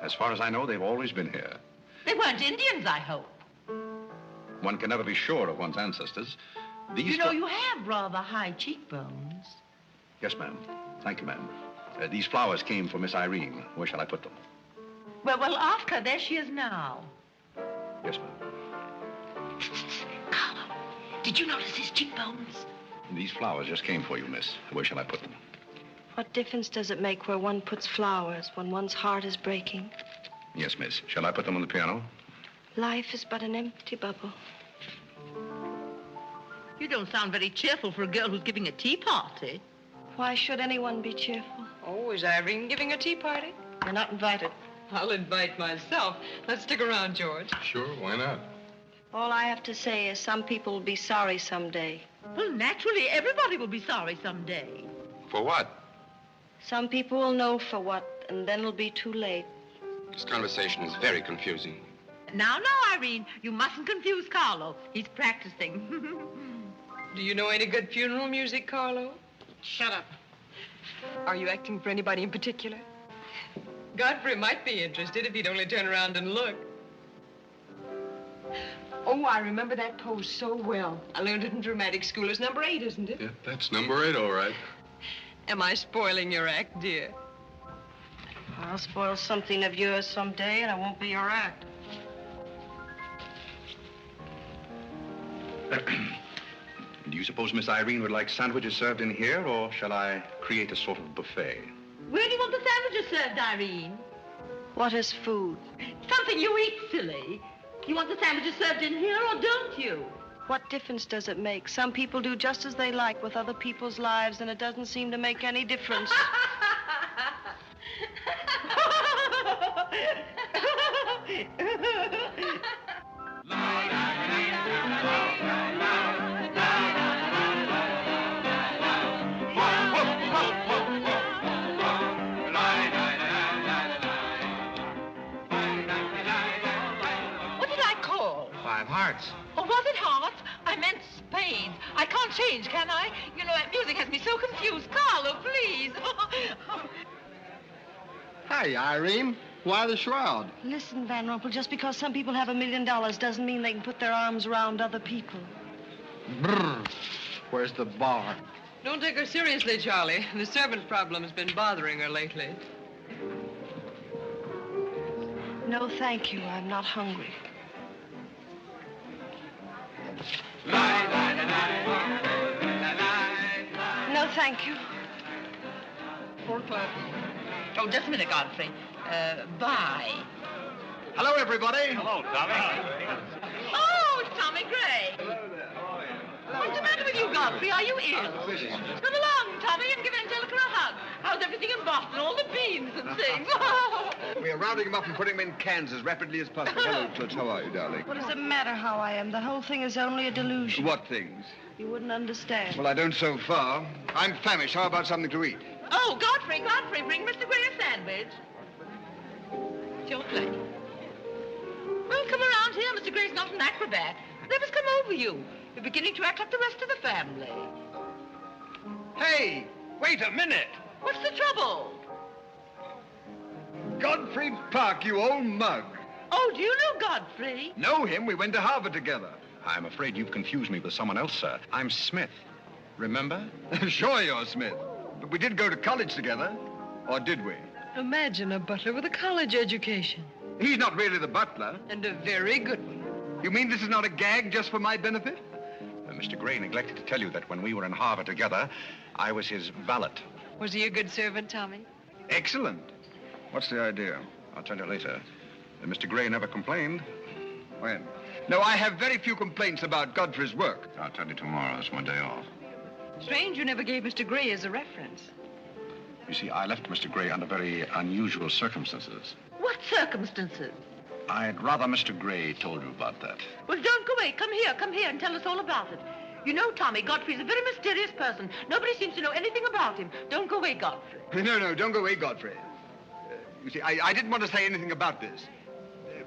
B: As far as I know, they've always been here.
K: They weren't Indians, I hope.
B: One can never be sure of one's ancestors.
K: You know, you have rather high cheekbones.
B: Yes, ma'am. Thank you, ma'am. These flowers came for Miss Irene. Where shall I put them?
K: Well, ask her. There she is now.
B: Yes, ma'am.
K: Carlo, did you notice his cheekbones?
B: These flowers just came for you, miss. Where shall I put them?
D: What difference does it make where one puts flowers when one's heart is breaking?
B: Yes, miss. Shall I put them on the piano?
D: Life is but an empty bubble.
K: You don't sound very cheerful for a girl who's giving a tea party.
D: Why should anyone be cheerful?
I: Oh, is Irene giving a tea party?
D: You're not invited.
I: I'll invite myself. Let's stick around, George.
A: Sure, why not?
D: All I have to say is some people will be sorry someday.
K: Well, naturally, everybody will be sorry someday.
A: For what?
D: Some people will know for what, and then it'll be too late.
A: This conversation is very confusing.
K: Now, Irene, you mustn't confuse Carlo. He's practicing.
I: Do you know any good funeral music, Carlo?
K: Shut up.
I: Are you acting for anybody in particular? Godfrey might be interested if he'd only turn around and look. Oh, I remember that pose so well. I learned it in dramatic school. It's number 8, isn't it?
A: Yeah, that's number 8, all right.
I: Am I spoiling your act, dear?
D: I'll spoil something of yours someday, and it won't be your act.
B: Do you suppose Miss Irene would like sandwiches served in here, or shall I create a sort of buffet?
K: Where do you want the sandwiches served, Irene?
D: What is food?
K: Something you eat, silly. You want the sandwiches served in here, or don't you?
D: What difference does it make? Some people do just as they like with other people's lives, and it doesn't seem to make any difference.
K: What did I call?
M: 5 hearts.
K: Oh, was it hearts? I meant spades. I can't change, can I? You know, that music has me so confused. Carlo, please.
P: Hey, Irene. Why the shroud?
D: Listen, Van Rumpel, just because some people have $1 million doesn't mean they can put their arms around other people.
P: Brr. Where's the bar?
I: Don't take her seriously, Charlie. The servant problem has been bothering her lately.
D: No, thank you. I'm not hungry. No, thank you.
K: 4 o'clock. Oh, just a minute, Godfrey. Bye.
P: Hello, everybody.
E: Hello, Tommy.
K: Oh, it's Tommy Gray. What's the matter with you, Godfrey? Are you ill? Come along, Tommy, and give Angelica a hug. How's everything in Boston? All the beans and things.
P: We're rounding them up and putting them in cans as rapidly as possible. Hello, Toots. How are you, darling?
D: What does it matter how I am? The whole thing is only a delusion.
P: What things?
D: You wouldn't understand.
P: Well, I don't so far. I'm famished. How about something to eat?
K: Oh, Godfrey, bring Mr. Gray a sandwich. It's your plate. Well, come around here. Mr. Gray's not an acrobat. Let us come over you. You're beginning to act like the rest of the family.
P: Hey, wait a minute.
K: What's the trouble?
P: Godfrey Parke, you old mug.
K: Oh, do you know Godfrey?
P: Know him? We went to Harvard together.
B: I'm afraid you've confused me with someone else, sir. I'm Smith. Remember?
P: Sure you're Smith. But we did go to college together. Or did we?
I: Imagine a butler with a college education.
P: He's not really the butler.
I: And a very good one.
P: You mean this is not a gag just for my benefit?
B: Mr. Gray neglected to tell you that when we were in Harvard together, I was his valet.
I: Was he a good servant, Tommy?
P: Excellent. What's the idea?
B: I'll tell you later. Mr. Gray never complained.
P: When? No, I have very few complaints about Godfrey's work.
B: I'll tell you tomorrow. It's my day off.
I: Strange you never gave Mr. Gray as a reference.
B: You see, I left Mr. Gray under very unusual circumstances.
K: What circumstances?
B: I'd rather Mr. Gray told you about that.
K: Well, don't go away. Come here and tell us all about it. You know, Tommy, Godfrey's a very mysterious person. Nobody seems to know anything about him. Don't go away, Godfrey.
P: No, don't go away, Godfrey. You see, I didn't want to say anything about this.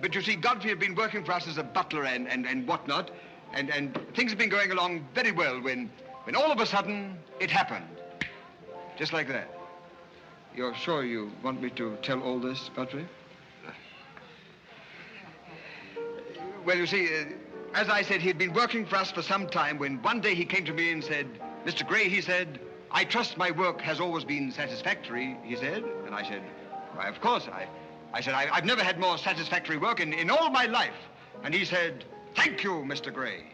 P: But you see, Godfrey had been working for us as a butler and whatnot, and things have been going along very well when all of a sudden it happened. Just like that. You're sure you want me to tell all this, Godfrey? Well, you see, as I said, he'd been working for us for some time when one day he came to me and said, Mr. Gray, he said, I trust my work has always been satisfactory, he said. And I said, why, of course. I said, I've never had more satisfactory work in all my life. And he said, thank you, Mr. Gray.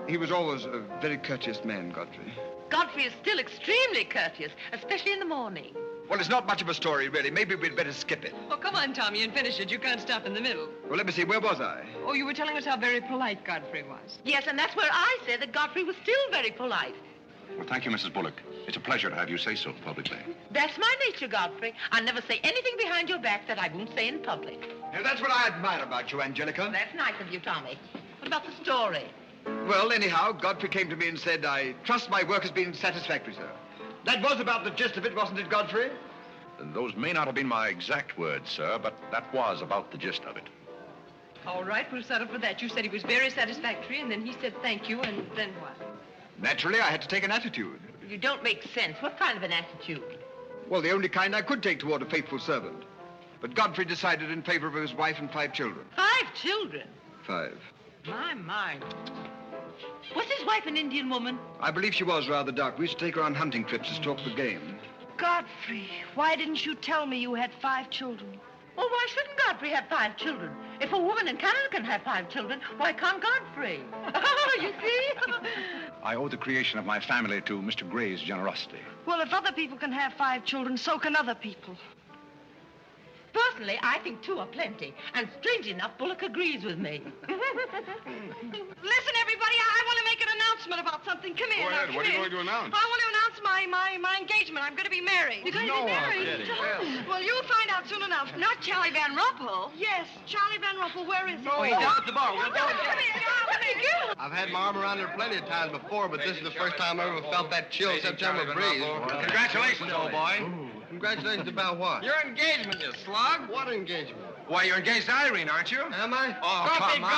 P: He was always a very courteous man, Godfrey.
K: Godfrey is still extremely courteous, especially in the morning.
P: Well, it's not much of a story, really. Maybe we'd better skip it.
I: Oh, come on, Tommy, and finish it. You can't stop in the middle.
P: Well, let me see. Where was I?
I: Oh, you were telling us how very polite Godfrey was.
K: Yes, and that's where I said that Godfrey was still very polite.
B: Well, thank you, Mrs. Bullock. It's a pleasure to have you say so publicly.
K: That's my nature, Godfrey. I'll never say anything behind your back that I won't say in public.
P: Now, that's what I admire about you, Angelica.
K: That's nice of you, Tommy. What about the story?
P: Well, anyhow, Godfrey came to me and said, I trust my work has been satisfactory, sir. That was about the gist of it, wasn't it, Godfrey?
B: Those may not have been my exact words, sir, but that was about the gist of it.
I: All right, we'll settle for that. You said he was very satisfactory, and then he said thank you, and then what?
P: Naturally, I had to take an attitude.
K: You don't make sense. What kind of an attitude?
P: Well, the only kind I could take toward a faithful servant. But Godfrey decided in favor of his wife and 5 children.
K: 5 children?
P: 5.
K: My. Was his wife an Indian woman?
P: I believe she was rather dark. We used to take her on hunting trips to talk the game.
D: Godfrey, why didn't you tell me you had 5 children?
K: Well, why shouldn't Godfrey have 5 children? If a woman in Canada can have 5 children, why can't Godfrey? You see?
B: I owe the creation of my family to Mr. Gray's generosity.
D: Well, if other people can have 5 children, so can other people.
K: Personally, I think 2 are plenty. And strangely enough, Bullock agrees with me.
D: Listen, everybody, I want to make an announcement about something. Come here.
A: Go ahead.
D: Now,
A: What are you
D: come
A: going to announce?
D: I want to announce my engagement. I'm going to be married. You're going to be married? Well, you'll find out soon enough.
K: Not Charlie Van Rumpel.
D: Yes, Charlie Van Rumpel. Where is he?
M: Oh, he's down at the bar. We'll go and
D: Come
M: get him.
D: here. Come here.
Q: I've had my arm around her plenty of times before, but this is the first time I ever felt that chill September breeze.
M: Congratulations, old boy.
Q: Congratulations about what?
M: Your engagement, you slug.
Q: What engagement?
M: Why, you're engaged to Irene, aren't you?
Q: Am I?
M: Oh, come on.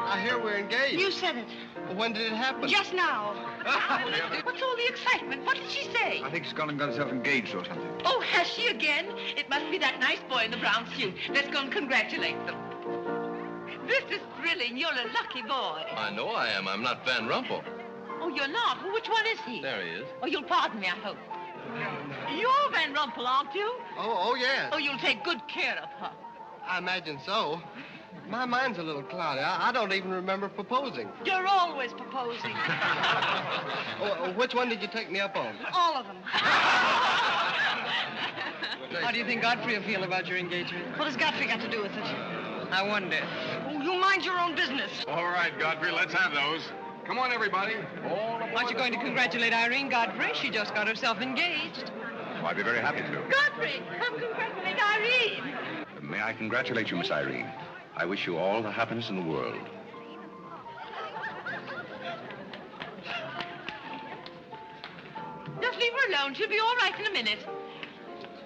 Q: I hear we're engaged.
D: You said it.
Q: Well, when did it happen?
D: Just now.
K: What's all the excitement? What did she say?
P: I think she's gone and got herself engaged or something.
K: Oh, has she again? It must be that nice boy in the brown suit. Let's go and congratulate them. This is thrilling. You're a lucky boy.
G: I know I am. I'm not Van Rumpel.
K: Oh, you're not? Well, which one is he?
G: There he is.
K: Oh, you'll pardon me, I hope. You're Van Rumpel, aren't you?
Q: Oh, yes.
K: Oh, you'll take good care of her.
Q: I imagine so. My mind's a little cloudy. I don't even remember proposing.
D: You're always proposing.
Q: Which one did you take me up on?
D: All of them.
I: How do you think Godfrey will feel about your engagement?
D: What has Godfrey got to do with it?
I: I wonder.
D: Oh, you mind your own business.
A: All right, Godfrey, let's have those. Come on, everybody.
I: Aren't you going to congratulate Irene, Godfrey? She just got herself engaged.
B: Oh, I'd be very happy to.
K: Godfrey, come congratulate Irene.
B: May I congratulate you, Miss Irene? I wish you all the happiness in the world.
K: Just leave her alone. She'll be all right in a minute.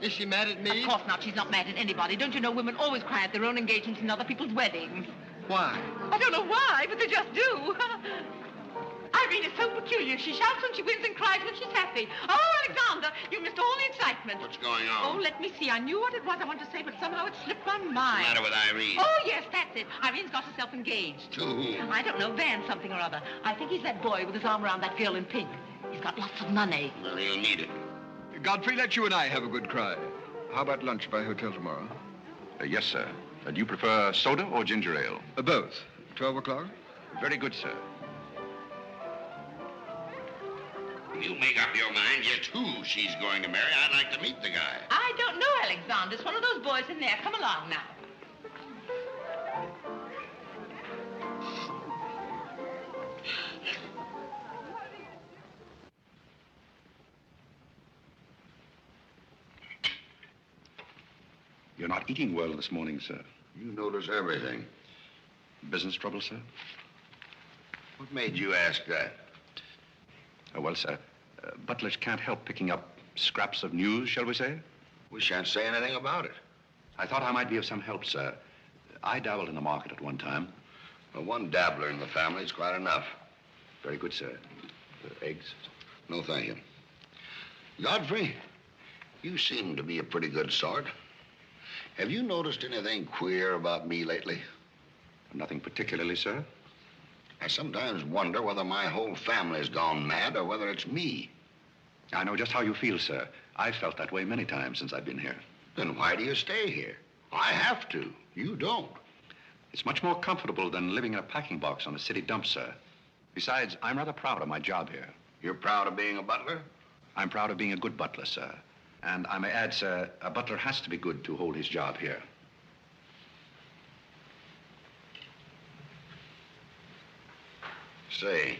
Q: Is she mad at me?
K: Of course not. She's not mad at anybody. Don't you know women always cry at their own engagements and other people's weddings?
Q: Why?
K: I don't know why, but they just do. Irene is so peculiar. She shouts when she wins and cries when she's happy. Oh, Alexander, you missed all the excitement.
F: What's going
K: Oh,
F: on?
K: let me see. I knew what it was I wanted to say, but somehow it slipped my mind.
F: What's the matter with Irene?
K: Oh, yes, that's it. Irene's got herself engaged.
F: To whom?
K: I don't know, Van something or other. I think he's that boy with his arm around that girl in pink. He's got lots of money.
F: Well, he'll need it.
P: Godfrey, let you and I have a good cry. How about lunch by hotel tomorrow?
B: Yes, sir. Do you prefer soda or ginger ale?
P: Both. 12 o'clock?
B: Very good, sir.
F: You make up your mind just who she's going to marry. I'd like to meet the guy.
K: I don't know, Alexander. It's one of those boys in there. Come along now.
B: You're not eating well this morning, sir.
F: You notice everything.
B: Business trouble, sir?
F: What made you ask that?
B: Well, sir, butlers can't help picking up scraps of news, shall we say?
F: We shan't say anything about it.
B: I thought I might be of some help, sir. I dabbled in the market at one time.
F: Well, one dabbler in the family is quite enough.
B: Very good, sir. Eggs?
F: No, thank you. Godfrey, you seem to be a pretty good sort. Have you noticed anything queer about me lately?
B: Nothing particularly, sir.
F: I sometimes wonder whether my whole family's gone mad or whether it's me.
B: I know just how you feel, sir. I've felt that way many times since I've been here.
F: Then why do you stay here? I have to. You don't.
B: It's much more comfortable than living in a packing box on a city dump, sir. Besides, I'm rather proud of my job here.
F: You're proud of being a butler?
B: I'm proud of being a good butler, sir. And I may add, sir, a butler has to be good to hold his job here.
F: Say,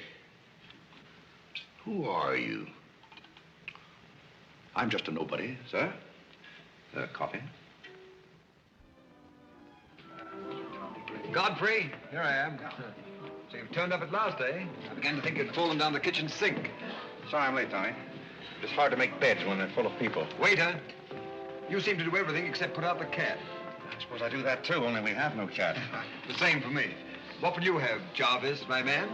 F: who are you?
B: I'm just a nobody, sir. Coffee?
P: Godfrey, here I am. So you've turned up at last, eh? I began to think you'd fallen down the kitchen sink.
B: Sorry I'm late, Tommy. It's hard to make beds when they're full of people.
P: Waiter, you seem to do everything except put out the cat.
B: I suppose I do that, too, only we have no cat.
P: The same for me. What will you have, Jarvis, my man?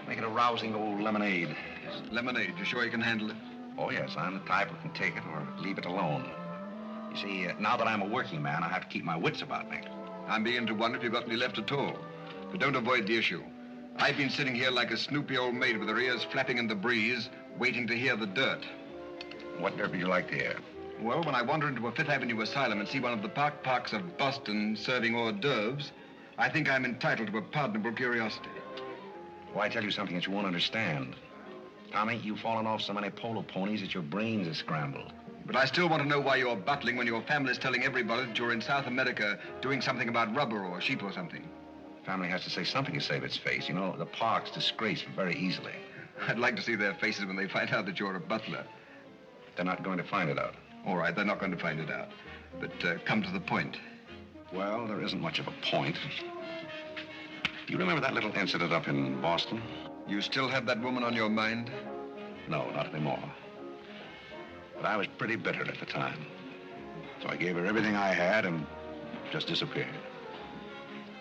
B: Make it a rousing old lemonade.
P: Lemonade, you sure you can handle it?
B: Oh, yes, I'm the type who can take it or leave it alone. You see, now that I'm a working man, I have to keep my wits about me.
P: I'm beginning to wonder if you've got any left at all. But don't avoid the issue. I've been sitting here like a snoopy old maid with her ears flapping in the breeze, waiting to hear the dirt.
B: What would you like to hear?
P: Well, when I wander into a Fifth Avenue asylum and see one of the Parks of Boston serving hors d'oeuvres, I think I'm entitled to a pardonable curiosity.
B: Well, I tell you something that you won't understand. Tommy, you've fallen off so many polo ponies that your brains are scrambled.
P: But I still want to know why you're bustling when your family's telling everybody that you're in South America doing something about rubber or sheep or something.
B: Family has to say something to save its face. You know, the Parks disgrace very easily.
P: I'd like to see their faces when they find out that you're a butler.
B: They're not going to find it out.
P: All right, they're not going to find it out. But come to the point.
B: Well, there isn't much of a point. Do you remember that little incident up in Boston?
P: You still have that woman on your mind?
B: No, not anymore. But I was pretty bitter at the time. So I gave her everything I had and just disappeared.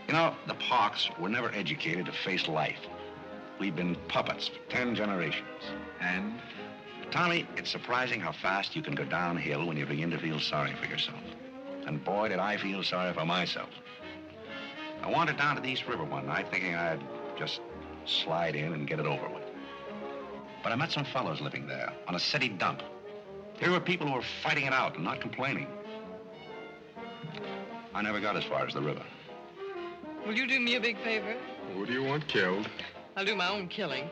B: You know, the Parks were never educated to face life. We've been puppets for 10 generations.
P: And?
B: Tommy, it's surprising how fast you can go downhill when you begin to feel sorry for yourself. And boy, did I feel sorry for myself. I wandered down to the East River one night thinking I'd just slide in and get it over with. But I met some fellows living there on a city dump. Here were people who were fighting it out and not complaining. I never got as far as the river.
I: Will you do me a big favor?
A: Who do you want killed?
I: I'll do my own killing.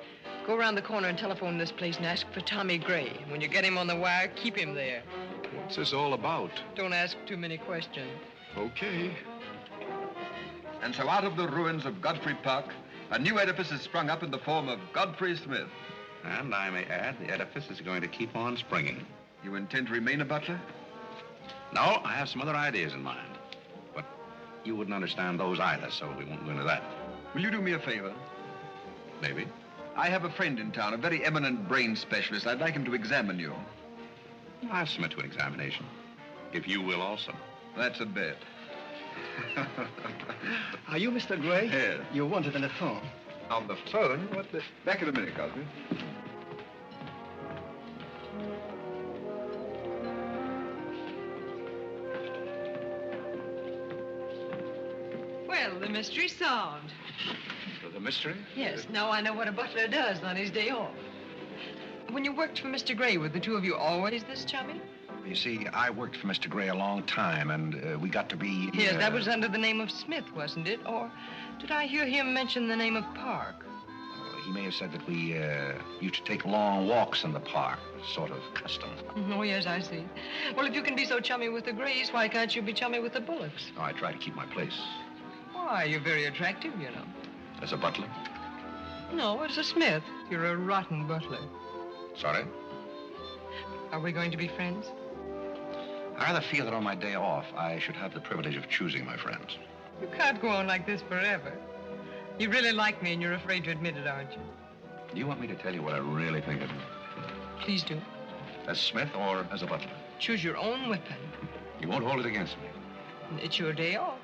I: Go around the corner and telephone this place and ask for Tommy Gray. When you get him on the wire, keep him there.
A: What's this all about?
I: Don't ask too many questions.
A: Okay.
P: And so out of the ruins of Godfrey Parke, a new edifice has sprung up in the form of Godfrey Smith.
B: And I may add, the edifice is going to keep on springing.
P: You intend to remain a butler?
B: No, I have some other ideas in mind. But you wouldn't understand those either, so we won't go into that.
P: Will you do me a favor?
B: Maybe.
P: I have a friend in town, a very eminent brain specialist. I'd like him to examine you.
B: I'll submit to an examination. If you will also.
P: That's a bet.
Q: Are you Mr. Gray?
P: Yes.
Q: You're wanted on the phone.
P: On the phone? What the... Back in a minute, Godfrey.
I: Well, the mystery's solved.
B: The mystery?
I: Yes, now I know what a butler does on his day off. When you worked for Mr. Gray, were the two of you always this chummy?
B: You see, I worked for Mr. Gray a long time, and we got to be...
I: Yes, that was under the name of Smith, wasn't it? Or did I hear him mention the name of Parke?
B: He may have said that we used to take long walks in the park, sort of custom.
I: Oh, yes, I see. Well, if you can be so chummy with the Grays, why can't you be chummy with the Bullocks?
B: Oh, I try to keep my place.
I: Why, you're very attractive, you know.
B: As a butler?
I: No, as a Smith. You're a rotten butler.
B: Sorry?
I: Are we going to be friends?
B: I rather feel that on my day off, I should have the privilege of choosing my friends.
I: You can't go on like this forever. You really like me and you're afraid to admit it, aren't you?
B: Do you want me to tell you what I really think of you?
I: Please do.
B: As Smith or as a butler?
I: Choose your own weapon.
B: You won't hold it against me.
I: It's your day off.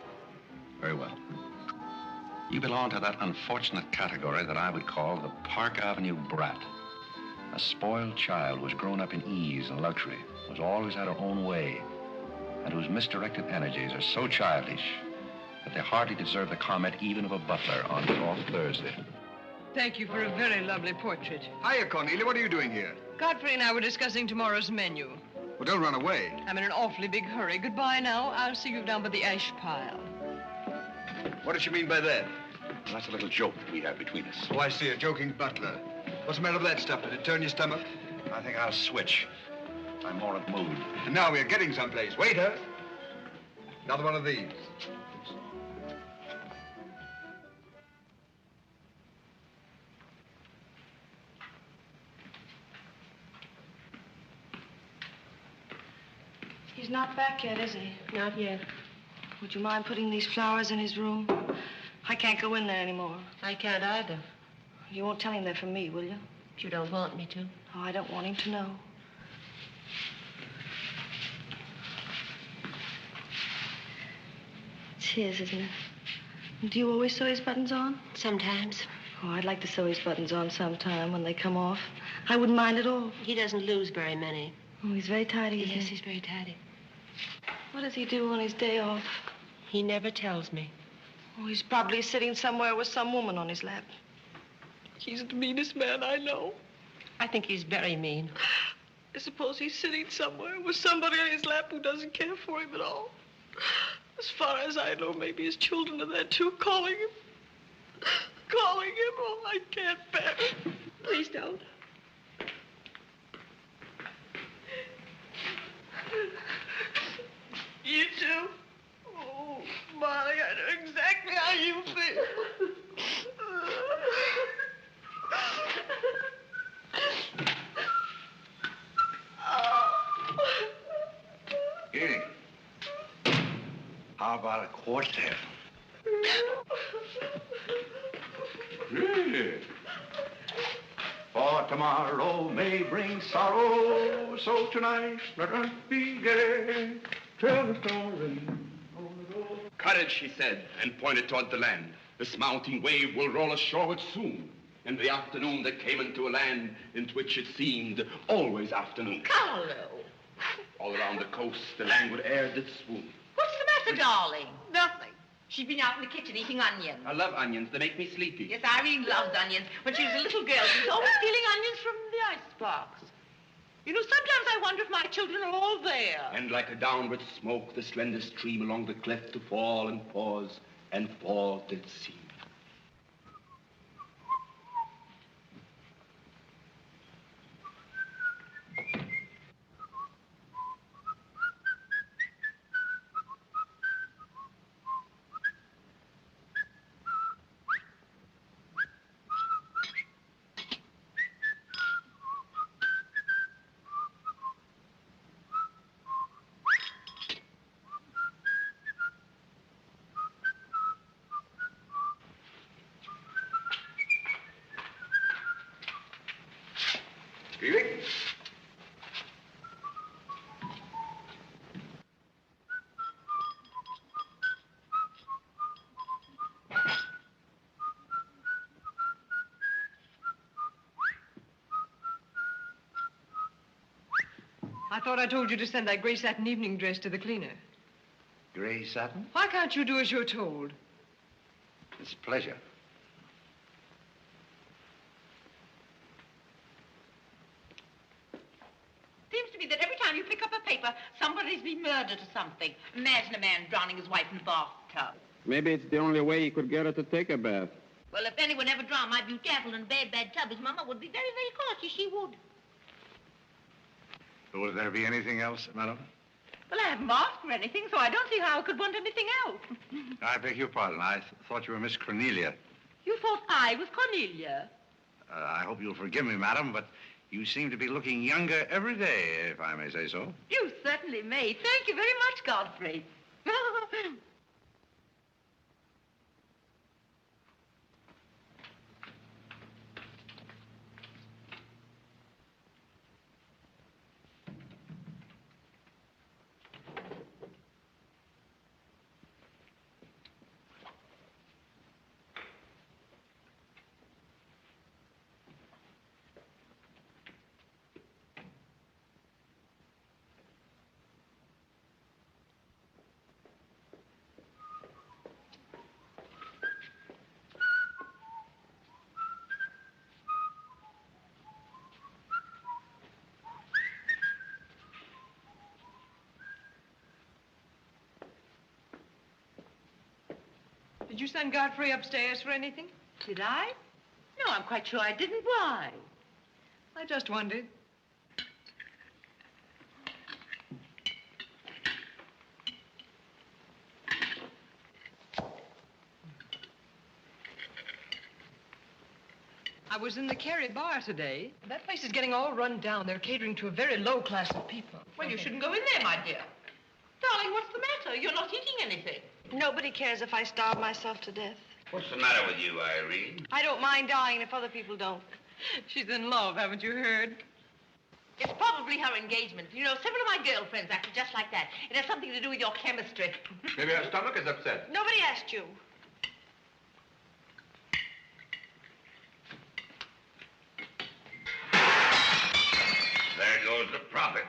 B: Very well. You belong to that unfortunate category that I would call the Park Avenue brat. A spoiled child who was grown up in ease and luxury, who's always had her own way, and whose misdirected energies are so childish that they hardly deserve the comment even of a butler on his off Thursday.
I: Thank you for a very lovely portrait.
P: Hiya, Cornelia. What are you doing here?
I: Godfrey and I were discussing tomorrow's menu.
P: Well, don't run away.
I: I'm in an awfully big hurry. Goodbye now. I'll see you down by the ash pile.
P: What does she mean by that?
B: Well, that's a little joke that we have between us.
P: Oh, I see. A joking butler. What's the matter with that stuff? Did it turn your stomach?
B: I think I'll switch. I'm more in the mood.
P: And now we're getting someplace. Waiter. Another one of these.
D: He's not back yet, is he?
J: Not yet.
D: Would you mind putting these flowers in his room? I can't go in there anymore.
J: I can't either.
D: You won't tell him they're from me, will you?
J: If you don't want me to.
D: Oh, I don't want him to know. It's his, isn't it? Do you always sew his buttons on?
J: Sometimes.
D: Oh, I'd like to sew his buttons on sometime when they come off. I wouldn't mind at all.
J: He doesn't lose very many.
D: Oh, he's very tidy, isn't he?
J: Yes, he's very tidy.
D: What does he do on his day off?
J: He never tells me.
D: Oh, he's probably sitting somewhere with some woman on his lap.
I: He's the meanest man I know.
J: I think he's very mean.
I: I suppose he's sitting somewhere with somebody on his lap who doesn't care for him at all. As far as I know, maybe his children are there too, calling him. Calling him. Oh, I can't bear it. Please don't. You too? Oh, Molly, I know exactly how you feel.
B: Here. How about a quartet? Yeah. For tomorrow may bring sorrow, so tonight let us be gay. Tell the story.
O: Courage, she said, and pointed toward the land. This mounting wave will roll us shoreward soon. In the afternoon they came into a land in which it seemed always afternoon.
K: Carlo.
O: All around the coast, the languid air did swoon.
K: What's the matter, darling? Nothing. She's been out in the kitchen eating onions.
O: I love onions. They make me sleepy.
K: Yes, Irene loved onions. When she was a little girl, she was always stealing onions from the icebox. You know, sometimes I wonder if my children are all there.
O: And like a downward smoke, the slender stream along the cleft to fall and pause, and fall did seem.
I: I thought I told you to send that gray satin evening dress to the cleaner.
B: Gray satin?
I: Why can't you do as you're told?
B: It's a pleasure.
K: Seems to me that every time you pick up a paper, somebody's been murdered or something. Imagine a man drowning his wife in a bathtub.
A: Maybe it's the only way he could get her to take a bath.
K: Well, if anyone ever drowned my beautiful in a bad tub, his mama would be very, very cautious. She would.
B: Will there be anything else, madam?
K: Well, I haven't asked for anything, so I don't see how I could want anything else.
B: I beg your pardon. I thought you were Miss Cornelia.
K: You thought I was Cornelia?
B: I hope you'll forgive me, madam, but you seem to be looking younger every day, if I may say so.
K: You certainly may. Thank you very much, Godfrey.
I: Did you send Godfrey upstairs for anything?
K: Did I? No, I'm quite sure I didn't. Why?
I: I just wondered. I was in the Cary bar today. That place is getting all run down. They're catering to a very low class of people.
K: Well, you shouldn't go in there, my dear. Darling, what's the matter? You're not eating anything.
D: Nobody cares if I starve myself to death.
F: What's the matter with you, Irene?
D: I don't mind dying if other people don't.
I: She's in love, haven't you heard?
K: It's probably her engagement. You know, several of my girlfriends acted just like that. It has something to do with your chemistry.
N: Maybe her stomach is upset.
D: Nobody asked you.
F: There goes the profits.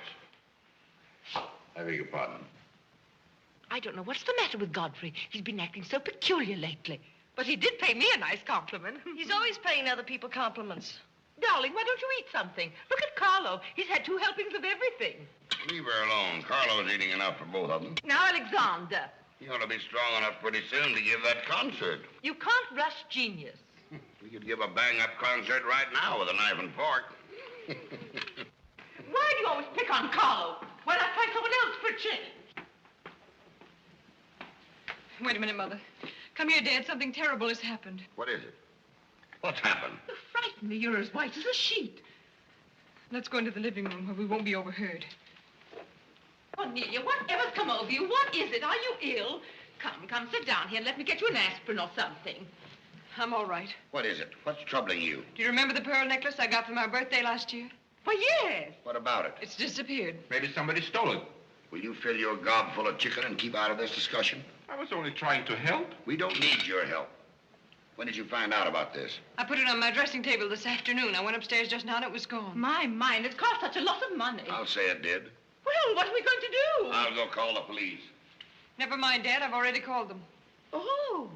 B: I beg your pardon.
K: I don't know what's the matter with Godfrey. He's been acting so peculiar lately. But he did pay me a nice compliment.
D: He's always paying other people compliments.
K: Darling, why don't you eat something? Look at Carlo. He's had 2 helpings of everything.
F: Leave her alone. Carlo's eating enough for both of them.
K: Now, Alexander,
F: He ought to be strong enough pretty soon to give that concert.
K: you can't rush genius.
F: We could give a bang-up concert right now with a knife and fork.
K: Why do you always pick on Carlo? Why not find someone else for a change?
L: Wait a minute, Mother. Come here, Dad. Something terrible has happened.
F: What is it? What's happened?
K: You frighten me. You're as white as a sheet.
L: Let's go into the living room where we won't be overheard.
K: Cornelia, whatever's come over you? What is it? Are you ill? Come, sit down here and let me get you an aspirin or something.
L: I'm all right.
F: What is it? What's troubling you?
L: Do you remember the pearl necklace I got for my birthday last year?
K: Why, yes.
F: What about it?
L: It's disappeared.
F: Maybe somebody stole it. Will you fill your gob full of chicken and keep out of this discussion?
N: I was only trying to help.
F: We don't need your help. When did you find out about this?
L: I put it on my dressing table this afternoon. I went upstairs just now and it was gone.
K: My mind, it's cost such a lot of money.
F: I'll say it did.
K: Well, what are we going to do?
F: I'll go call the police.
L: Never mind, Dad. I've already called them.
K: Oh.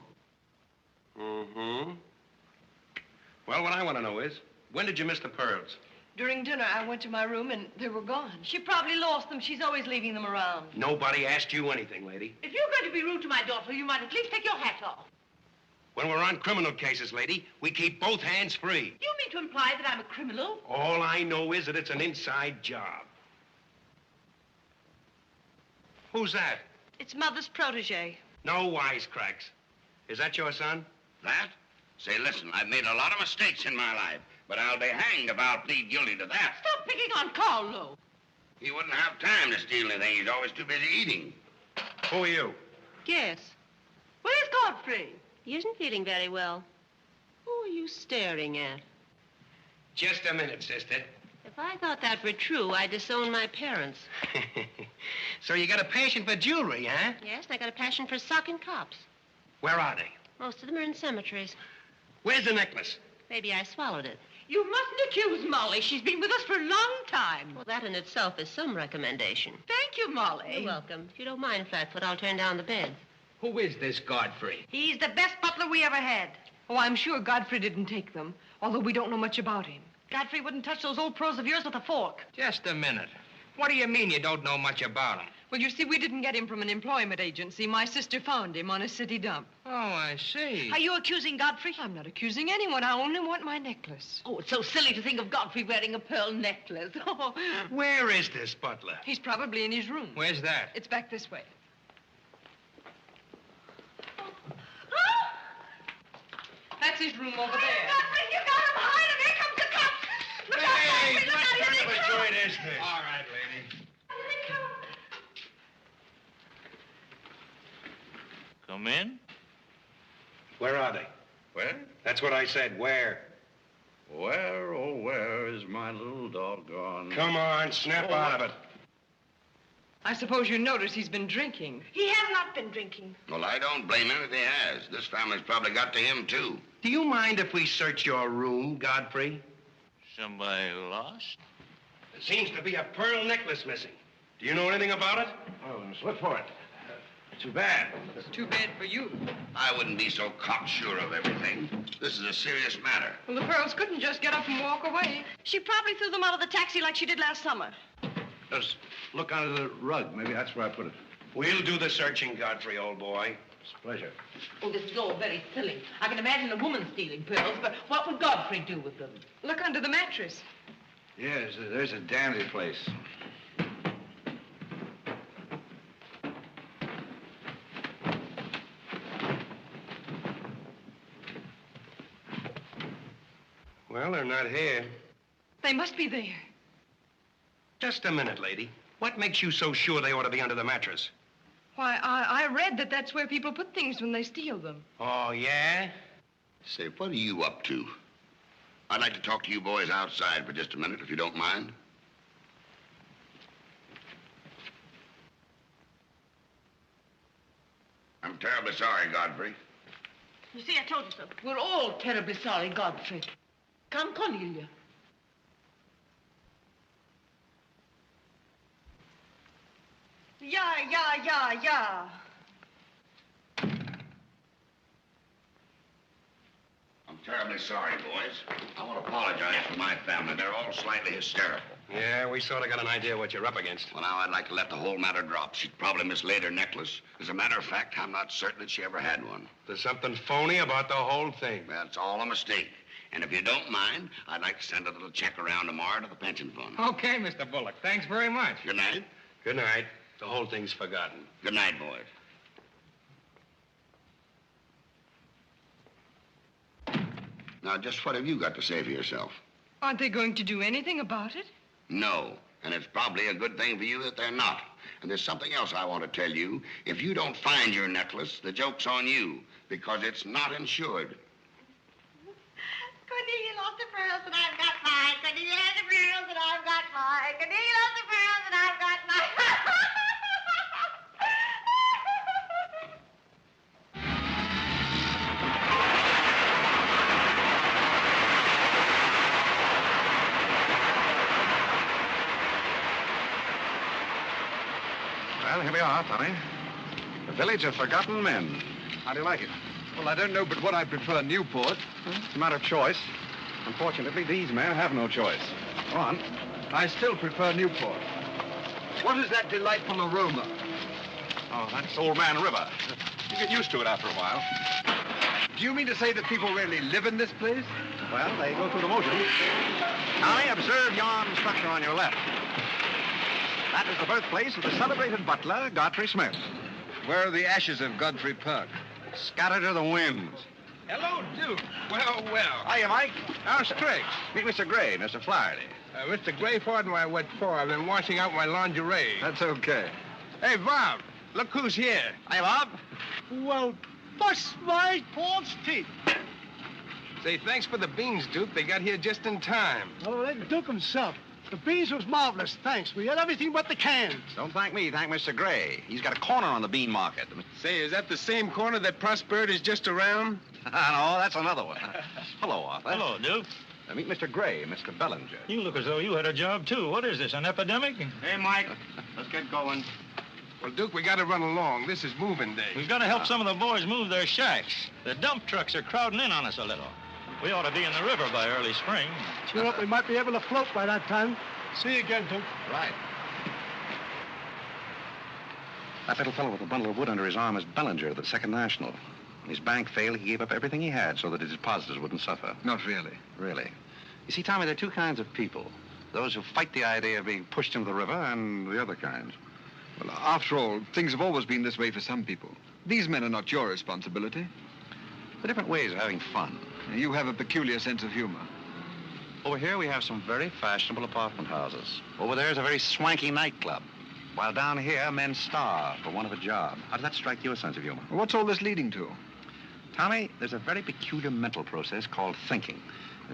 A: Mm-hmm. Well, what I want to know is, when did you miss the pearls?
D: During dinner, I went to my room and they were gone. She probably lost them. She's always leaving them around.
A: Nobody asked you anything, lady.
K: If you're going to be rude to my daughter, you might at least take your hat off.
A: When we're on criminal cases, lady, we keep both hands free.
K: You mean to imply that I'm a criminal?
A: All I know is that it's an inside job. Who's that?
D: It's Mother's protege.
A: No wisecracks. Is that your son?
F: That? Say, listen, I've made a lot of mistakes in my life, but I'll be hanged if I'll plead guilty to that.
K: Stop picking on Carlo.
F: He wouldn't have time to steal anything. He's always too busy eating.
A: Who are you?
J: Yes.
K: Where's Godfrey?
J: He isn't feeling very well. Who are you staring at?
A: Just a minute, sister.
J: If I thought that were true, I'd disown my parents.
A: So you got a passion for jewelry, huh?
J: Yes, and I got a passion for socking cops.
A: Where are they?
J: Most of them are in cemeteries.
A: Where's the necklace?
J: Maybe I swallowed it.
K: You mustn't accuse Molly. She's been with us for a long time.
J: Well, that in itself is some recommendation.
K: Thank you, Molly.
J: You're welcome. If you don't mind, Flatfoot, I'll turn down the bed.
M: Who is this Godfrey?
D: He's the best butler we ever had.
L: Oh, I'm sure Godfrey didn't take them, although we don't know much about him.
D: Godfrey wouldn't touch those old pearls of yours with a fork.
M: Just a minute. What do you mean you don't know much about him?
L: Well, you see, we didn't get him from an employment agency. My sister found him on a city dump.
M: Oh, I see.
D: Are you accusing Godfrey?
L: I'm not accusing anyone. I only want my necklace.
K: Oh, it's so silly to think of Godfrey wearing a pearl necklace. Oh.
A: Where is this butler?
L: He's probably in his room.
M: Where's that?
L: It's back this way. That's his room over there.
K: Godfrey, you got him behind him. Here comes the cops. Look out, Godfrey. Look out. Here they come.
A: joint is this?
M: All right, lady.
G: Come in.
A: Where are they?
N: Where?
A: That's what I said. Where?
N: Where, oh, where is my little doggone?
A: Come on, snap out of it.
L: I suppose you notice he's been drinking.
D: He has not been drinking.
F: Well, I don't blame him if he has. This family's probably got to him, too.
A: Do you mind if we search your room, Godfrey?
G: Somebody lost?
A: There seems to be a pearl necklace missing. Do you know anything about it?
N: Oh, look for it. Too bad.
L: It's too bad for you.
F: I wouldn't be so cocksure of everything. This is a serious matter.
L: Well, the pearls couldn't just get up and walk away.
D: She probably threw them out of the taxi like she did last summer.
N: Just look under the rug. Maybe that's where I put it.
A: We'll do the searching, Godfrey, old boy.
N: It's a pleasure.
K: Oh, this is all very silly. I can imagine a woman stealing pearls, but what would Godfrey do with them?
L: Look under the mattress.
N: Yes, there's a dandy place.
A: Well, they're not here.
L: They must be there.
A: Just a minute, lady. What makes you so sure they ought to be under the mattress?
L: Why, I read that that's where people put things when they steal them.
A: Oh, yeah?
F: Say, what are you up to? I'd like to talk to you boys outside for just a minute, if you don't mind. I'm terribly sorry, Godfrey.
D: You see, I told you so.
K: We're all terribly sorry, Godfrey. Come, Cornelia.
F: I'm Terribly sorry, boys. I want to apologize for my family. They're all slightly hysterical.
A: Yeah, we sort of got an idea what you're up against.
F: Well, now, I'd like to let the whole matter drop. She'd probably mislaid her necklace. As a matter of fact, I'm not certain that she ever had one.
A: There's something phony about the whole thing.
F: That's all a mistake. And if you don't mind, I'd like to send a little check around tomorrow to the pension fund.
M: Okay, Mr. Bullock. Thanks very much.
F: Good night.
A: Good night. The whole thing's forgotten.
F: Good night, boys. Now, just what have you got to say for yourself?
I: Aren't they going to do anything about it?
F: No. And it's probably a good thing for you that they're not. And there's something else I want to tell you. If you don't find your necklace, the joke's on you, because it's not insured.
C: Cornelia lost the pearls and I've got mine. Cornelia has the pearls and I've got mine. Cornelia lost the pearls and I've got mine.
B: Well, here we are, Tommy. The Village of Forgotten Men. How do you like it?
P: Well, I don't know but what I prefer Newport.
B: It's a matter of choice. Unfortunately, these men have no choice. Go on.
P: I still prefer Newport. What is that delightful aroma?
B: Oh, that's Old Man River. You get used to it after a while.
P: Do you mean to say that people really live in this place?
B: Well, they go through the motions. Tommy, observe yon structure on your left. That is the birthplace of the celebrated butler, Godfrey Smith.
P: Where are the ashes of Godfrey Parke?
B: Scattered to the winds.
A: Hello, Duke. Well, well.
B: Hiya, Mike.
A: How's tricks?
B: Meet Mr. Gray, Mr. Flaherty.
A: Mr. Gray, pardon my wet floor. I've been washing out my lingerie.
P: That's okay.
A: Hey, Bob, look who's here.
B: Hi, Bob.
Q: Well, bust my Paul's teeth.
A: Say, thanks for the beans, Duke. They got here just in time.
Q: Oh, that Duke himself. The beans was marvelous, thanks. We had everything but the cans.
B: Don't thank me, thank Mr. Gray. He's got a corner on the bean market.
A: Say, is that the same corner that Prosperity is just around?
B: No, that's another one. Hello, Arthur.
G: Hello, Duke.
B: Meet Mr. Gray, Mr. Bellinger.
G: You look as though you had a job, too. What is this, an epidemic?
E: Hey, Mike, let's get going.
A: Well, Duke, we got to run along. This is moving day.
G: We've got to help some of the boys move their shacks. The dump trucks are crowding in on us a little. We ought to be in the river by early spring.
Q: Cheer up, we might be able to float by that time. See you again, Duke.
B: Right. That little fellow with a bundle of wood under his arm is Bellinger of the Second National. When his bank failed, he gave up everything he had so that his depositors wouldn't suffer.
P: Not really.
B: Really. You see, Tommy, there are two kinds of people. Those who fight the idea of being pushed into the river and the other kinds.
P: Well, after all, things have always been this way for some people. These men are not your responsibility.
B: They're different ways of having fun.
P: You have a peculiar sense of humor.
B: Over here, we have some very fashionable apartment houses. Over there is a very swanky nightclub. While down here, men starve for want of a job. How does that strike your sense of humor?
P: What's all this leading to?
B: Tommy, there's a very peculiar mental process called thinking.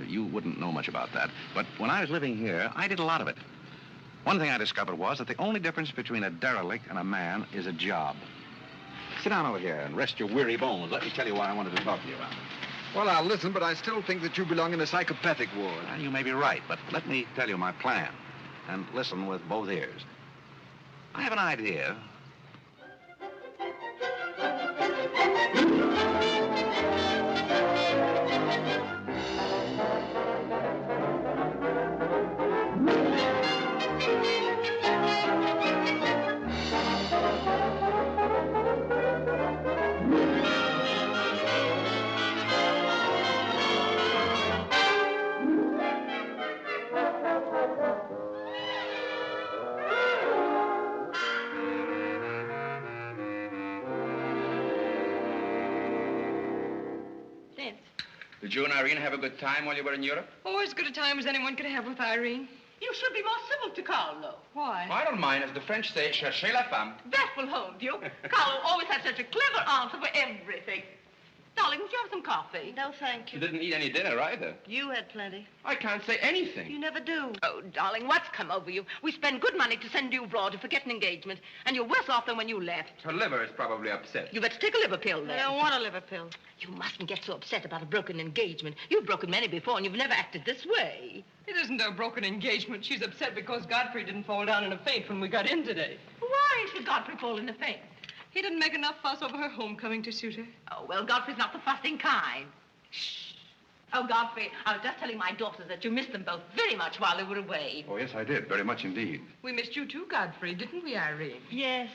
B: You wouldn't know much about that. But when I was living here, I did a lot of it. One thing I discovered was that the only difference between a derelict and a man is a job. Sit down over here and rest your weary bones. Let me tell you what I wanted to talk to you about.
P: Well, I'll listen, but I still think that you belong in a psychopathic ward.
B: Well, you may be right, but let me tell you my plan. And listen with both ears. I have an idea.
L: Did you and Irene have a good time while you were in Europe?
I: Oh, as good a time as anyone could have with Irene.
K: You should be more civil to Carlo.
I: Why?
L: I don't mind. As the French say, cherchez la femme.
K: That will hold you. Carlo always had such a clever answer for everything. Darling, would you have some coffee?
D: No, thank
L: You
D: you.
L: didn't eat any dinner either.
D: You had plenty.
L: I can't say anything.
D: You never do.
K: Oh, darling, what's come over you? We spend good money to send you abroad to forget an engagement, and you're worse off than when you left.
L: Her liver is probably upset.
K: You better take a liver pill,
D: I
K: then.
D: don't want a liver pill.
K: You mustn't get so upset about a broken engagement. You've broken many before, and you've never acted this way.
I: It isn't a broken engagement. She's upset because Godfrey didn't fall down in a faint when we got in today.
K: Why should Godfrey fall in a faint?
I: He didn't make enough fuss over her homecoming to suit her.
K: Oh, well, Godfrey's not the fussing kind. Shh. Oh, Godfrey, I was just telling my daughters that you missed them both very much while they were away.
B: Oh, yes, I did. Very much indeed.
L: We missed you too, Godfrey, didn't we, Irene?
D: Yes.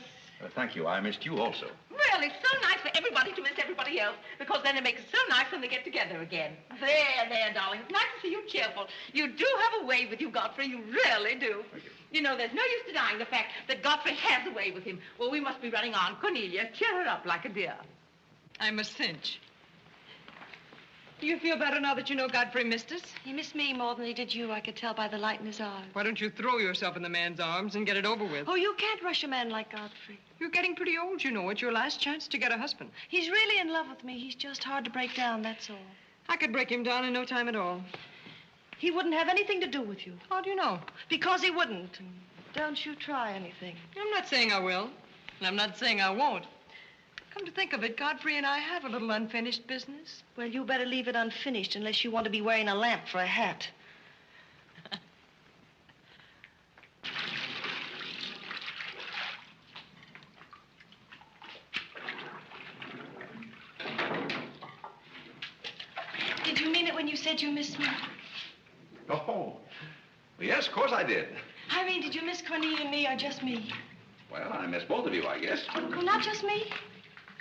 B: Thank you. I missed you also.
K: Well, it's so nice for everybody to miss everybody else, because then it makes it so nice when they get together again. There, darling. It's nice to see you cheerful. You do have a way with you, Godfrey. You really do. You know, there's no use denying the fact that Godfrey has a way with him. Well, we must be running on. Cornelia, cheer her up like a dear.
L: I'm a cinch. Do you feel better now that you know Godfrey missed us?
D: He missed me more than he did you. I could tell by the light in his eyes.
L: Why don't you throw yourself in the man's arms and get it over with?
D: Oh, you can't rush a man like Godfrey.
L: You're getting pretty old, you know. It's your last chance to get a husband.
D: He's really in love with me. He's just hard to break down, that's all.
L: I could break him down in no time at all.
D: He wouldn't have anything to do with you.
L: How do you know?
D: Because he wouldn't. Don't you try anything.
L: I'm not saying I will, and I'm not saying I won't. Come to think of it, Godfrey and I have a little unfinished business.
D: Well, you better leave it unfinished unless you want to be wearing a lamp for a hat. Did you mean it when you said you missed me?
B: Oh, yes, of course I did.
D: Irene, did you miss Cornelia and me or just me?
B: Well, I missed both of you, I guess.
D: Oh, not just me?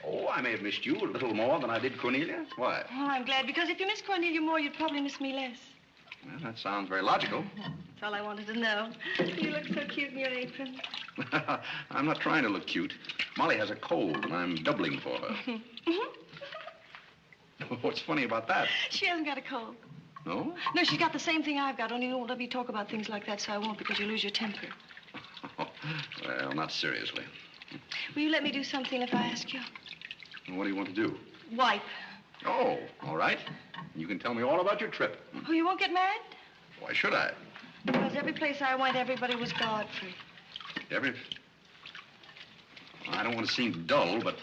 B: Oh, I may have missed you a little more than I did Cornelia. Why?
D: Oh, I'm glad, because if you miss Cornelia more, you'd probably miss me less.
B: Well, that sounds very logical.
D: That's all I wanted to know. You look so cute in your apron.
B: I'm not trying to look cute. Molly has a cold, and I'm doubling for her. What's funny about that?
D: She hasn't got a cold.
B: No?
D: No, she's got the same thing I've got, only you won't let me talk about things like that, so I won't, because you lose your temper.
B: Well, not seriously.
D: Will you let me do something if I ask you?
B: What do you want to do?
D: Wipe.
B: Oh, all right. You can tell me all about your trip.
D: Oh, you won't get married?
B: Why should I?
D: Because every place I went, everybody was Godfrey.
B: I don't want to seem dull, but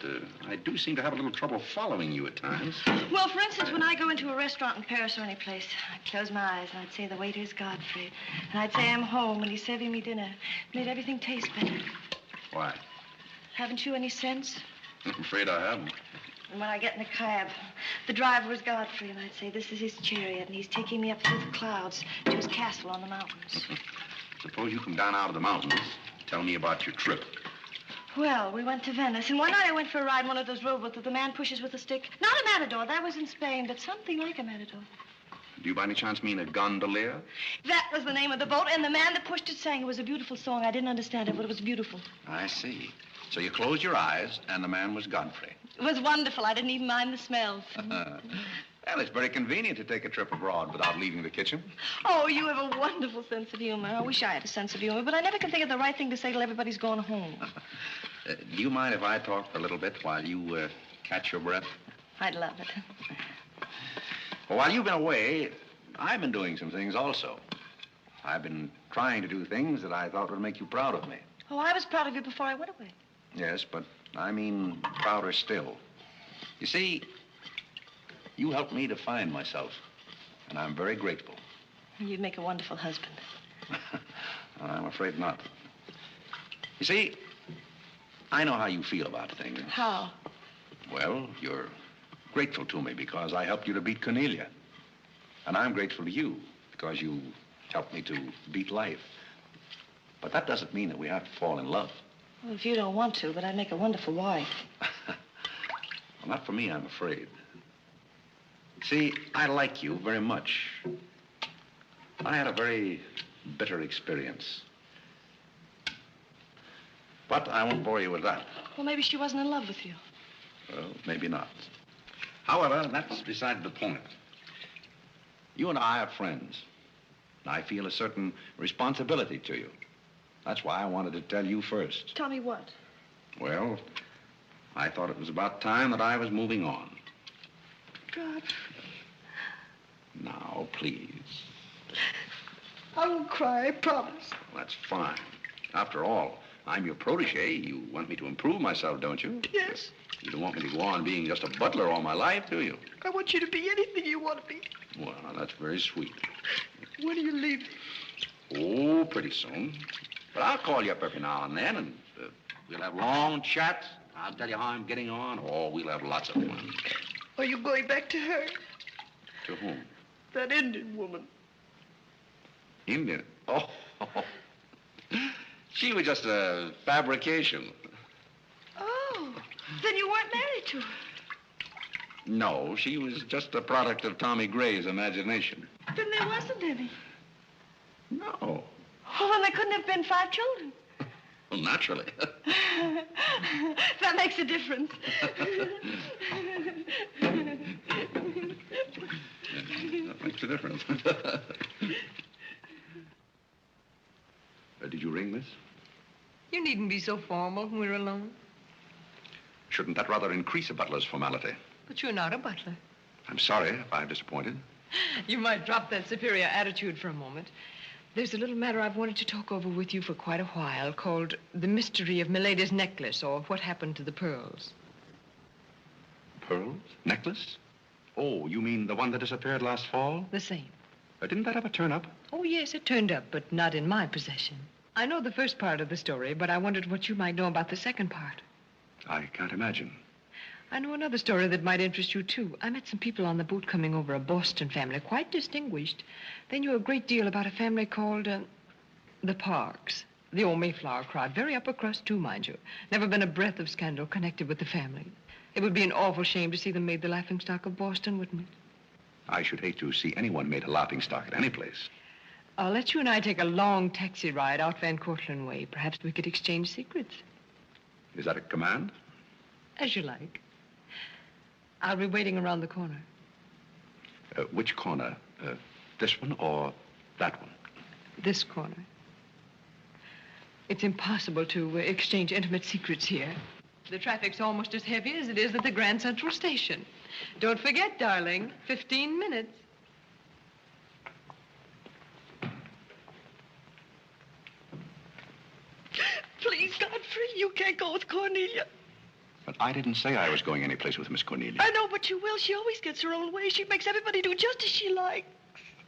B: I do seem to have a little trouble following you at times.
D: Well, for instance, when I go into a restaurant in Paris or any place, I'd close my eyes and I'd say the waiter's Godfrey. And I'd say I'm home and he's serving me dinner. It made everything taste better.
B: Why?
D: Haven't you any sense?
B: I'm afraid I haven't.
D: And when I get in a cab, the driver was Godfrey, and I'd say, this is his chariot, and he's taking me up through the clouds to his castle on the mountains.
B: Suppose you come down out of the mountains. Tell me about your trip.
D: Well, we went to Venice, and one night I went for a ride in one of those rowboats that the man pushes with a stick. Not a matador, that was in Spain, but something like a matador.
B: Do you by any chance mean a gondolier?
D: That was the name of the boat, and the man that pushed it sang. It was a beautiful song. I didn't understand it, but it was beautiful.
B: I see. So you closed your eyes, and the man was Godfrey.
D: It was wonderful. I didn't even mind the smell.
B: Well, it's very convenient to take a trip abroad without leaving the kitchen.
D: Oh, you have a wonderful sense of humor. I wish I had a sense of humor, but I never can think of the right thing to say till everybody's gone home.
B: Do you mind if I talk for a little bit while you catch your breath?
D: I'd love it.
B: Well, while you've been away, I've been doing some things also. I've been trying to do things that I thought would make you proud of me.
D: Oh, I was proud of you before I went away.
B: Yes, but I mean prouder still. You see, you helped me to find myself, and I'm very grateful.
D: You'd make a wonderful husband.
B: I'm afraid not. You see, I know how you feel about things.
D: How?
B: Well, you're grateful to me because I helped you to beat Cornelia. And I'm grateful to you because you helped me to beat life. But that doesn't mean that we have to fall in love.
D: Well, if you don't want to, but I'd make a wonderful wife.
B: Well, not for me, I'm afraid. See, I like you very much. I had a very bitter experience. But I won't bore you with that.
D: Well, maybe she wasn't in love with you.
B: Well, maybe not. However, that's beside the point. You and I are friends. I feel a certain responsibility to you. That's why I wanted to tell you first.
D: Tell me what?
B: Well, I thought it was about time that I was moving on.
D: God.
B: Now, please.
D: I won't cry, I promise.
B: Well, that's fine. After all, I'm your protege. You want me to improve myself, don't you?
D: Yes.
B: You don't want me to go on being just a butler all my life, do you?
D: I want you to be anything you want to be.
B: Well, that's very sweet.
D: When are you leaving?
B: Oh, pretty soon. But I'll call you up every now and then, and we'll have long chats. I'll tell you how I'm getting on. Oh, we'll have lots of fun.
D: Are you going back to her?
B: To whom?
I: That Indian woman.
B: Indian? Oh. She was just a fabrication.
D: Oh, then you weren't married to her.
B: No, she was just a product of Tommy Gray's imagination.
D: Then there wasn't any.
B: No.
D: Oh, well, there couldn't have been 5 children.
B: Well, naturally.
D: That makes a difference.
B: That makes a difference. Did you ring, miss?
K: You needn't be so formal when we're alone.
B: Shouldn't that rather increase a butler's formality?
K: But you're not a butler.
B: I'm sorry if I've disappointed.
K: You might drop that superior attitude for a moment. There's a little matter I've wanted to talk over with you for quite a while called The Mystery of Milady's Necklace, or What Happened to the Pearls.
B: Pearls? Necklace? Oh, you mean the one that disappeared last fall?
K: The same.
B: Didn't that ever turn up?
K: Oh, yes, it turned up, but not in my possession. I know the first part of the story, but I wondered what you might know about the second part.
B: I can't imagine.
K: I know another story that might interest you, too. I met some people on the boat coming over, a Boston family, quite distinguished. They knew a great deal about a family called, the Parkes. The old Mayflower crowd, very upper crust, too, mind you. Never been a breath of scandal connected with the family. It would be an awful shame to see them made the laughingstock of Boston, wouldn't it?
B: I should hate to see anyone made a laughingstock at any place.
K: I'll let you and I take a long taxi ride out Van Cortlandt way. Perhaps we could exchange secrets.
B: Is that a command?
K: As you like. I'll be waiting around the corner.
B: Which corner? This one or that one?
K: This corner. It's impossible to exchange intimate secrets here. The traffic's almost as heavy as it is at the Grand Central Station. Don't forget, darling, 15 minutes.
I: Please, Godfrey, you can't go with Cornelia.
B: But I didn't say I was going anyplace with Miss Cornelia.
I: I know, but you will. She always gets her own way. She makes everybody do just as she likes.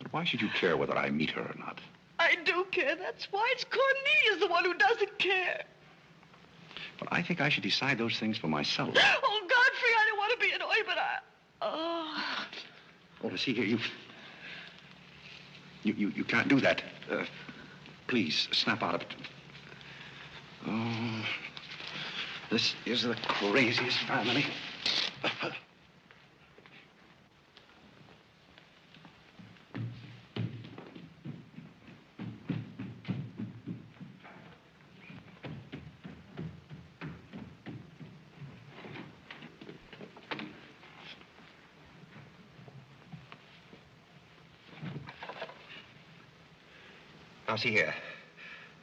B: But why should you care whether I meet her or not?
I: I do care. That's why. It's Cornelia's the one who doesn't care.
B: But I think I should decide those things for myself.
I: Oh, Godfrey, I don't want to be annoyed, but
B: Oh, see here, you can't do that. Please, snap out of it. Oh, this is the craziest family. Now, see here.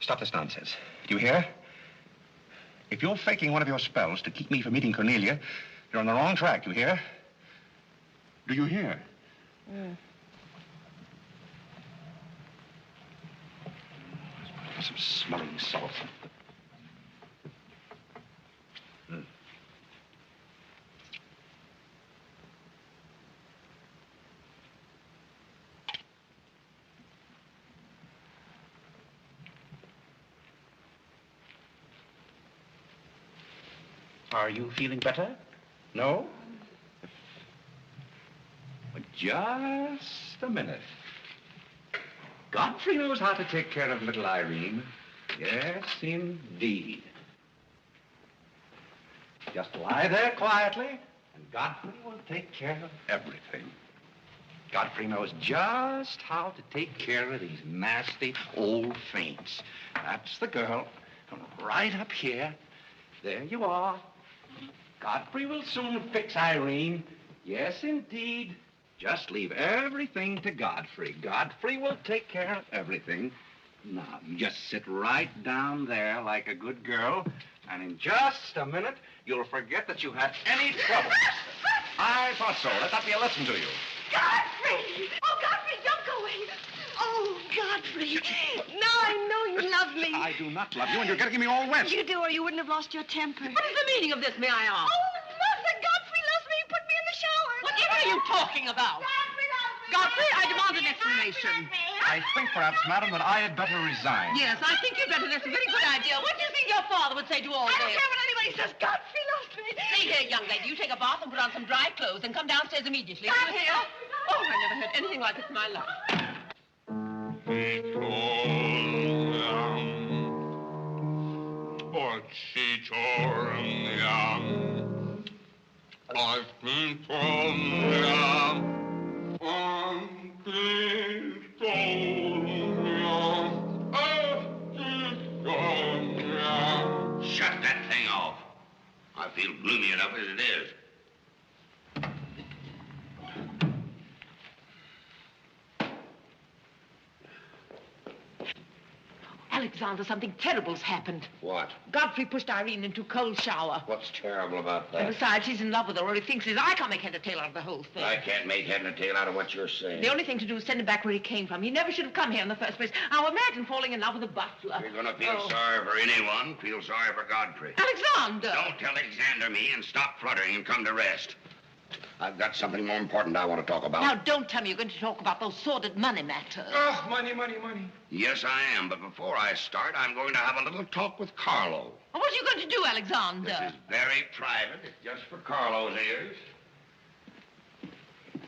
B: Stop this nonsense. Do you hear? If you're faking one of your spells to keep me from meeting Cornelia, you're on the wrong track, you hear? Do you hear? Some smelling salts. Are you feeling better? No? But just a minute. Godfrey knows how to take care of little Irene. Yes, indeed. Just lie there quietly, and Godfrey will take care of everything. Godfrey knows just how to take care of these nasty old faints. That's the girl. Right up here. There you are. Godfrey will soon fix Irene. Yes, indeed. Just leave everything to Godfrey. Godfrey will take care of everything. Now, you just sit right down there like a good girl, and in just a minute, you'll forget that you had any trouble. I thought so. Let that be a lesson to you.
I: Godfrey! Oh, Godfrey, don't go away. Oh, Godfrey. Now I know you love me.
B: I do not love you, and you're getting me all wet.
D: You do, or you wouldn't have lost your temper.
K: What is the meaning of this, may I ask?
I: Oh, Mother, Godfrey loves me. He put me in the shower.
K: Whatever are you talking about? Godfrey, I demand an explanation.
B: I think, perhaps, madam, that I had better resign.
K: Yes, I think you'd better. That's a very good idea. What do you think your father would say to all
I: I
K: this?
I: don't care what anybody says. Godfrey loves me.
K: See here, young lady, you take a bath and put on some dry clothes and come downstairs immediately.
I: Godfrey,
K: You hear? Oh, I never heard anything like it in my life.
F: Shut that thing off. I feel gloomy enough as it is.
K: Alexander, something terrible's happened.
F: What?
K: Godfrey pushed Irene into a cold shower.
F: What's terrible about
K: And
F: that?
K: besides, he's in love with her, or he thinks I can't make head or tail out of the whole thing.
F: I can't make head and tail out of what you're saying.
K: The only thing to do is send him back where he came from. He never should have come here in the first place. Now imagine falling in love with a butler.
F: You're going to feel
K: Oh.
F: sorry for anyone. Feel sorry for Godfrey.
K: Alexander!
F: Don't tell Alexander me and stop fluttering and come to rest. I've got something more important I want to talk about.
K: Now, don't tell me you're going to talk about those sordid money matters.
M: Oh, money.
F: Yes, I am, but before I start, I'm going to have a little talk with Carlo.
K: What are you going to do, Alexander?
F: This is very private. It's just for Carlo's ears.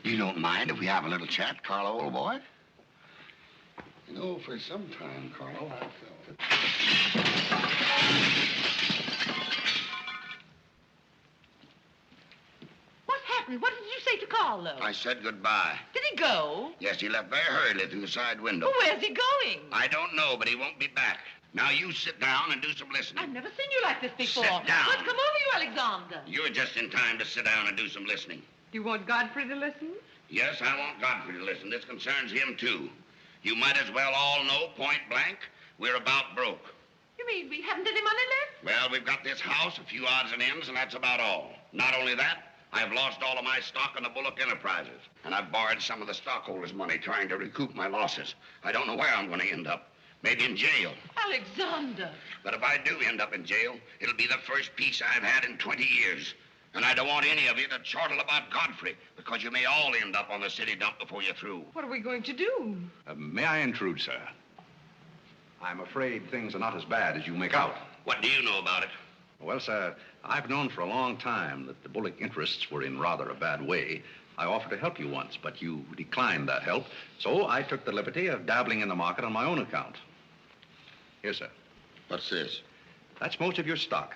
F: You don't mind if we have a little chat, Carlo, old boy? You know, for some time, Carlo, I've felt
K: What happened? What did you say to Carlo?
F: I said goodbye.
K: Did he go?
F: Yes, he left very hurriedly through the side window.
K: Well, where's he going?
F: I don't know, but he won't be back. Now, you sit down and do some listening.
K: I've never seen you like this before.
F: Sit down.
K: What's come over you, Alexander?
F: You're just in time to sit down and do some listening.
L: You want Godfrey to listen?
F: Yes, I want Godfrey to listen. This concerns him, too. You might as well all know, point blank, we're about broke.
K: You mean we haven't any money left?
F: Well, we've got this house, a few odds and ends, and that's about all. Not only that, I've lost all of my stock in the Bullock Enterprises, and I've borrowed some of the stockholders' money trying to recoup my losses. I don't know where I'm going to end up. Maybe in jail.
K: Alexander.
F: But if I do end up in jail, it'll be the first peace I've had in 20 years. And I don't want any of you to chortle about Godfrey, because you may all end up on the city dump before you're through.
L: What are we going to do?
B: May I intrude, sir? I'm afraid things are not as bad as you make out.
F: What do you know about it?
B: Well, sir, I've known for a long time that the Bullock interests were in rather a bad way. I offered to help you once, but you declined that help, so I took the liberty of dabbling in the market on my own account. Here, sir.
F: What's this?
B: That's most of your stock.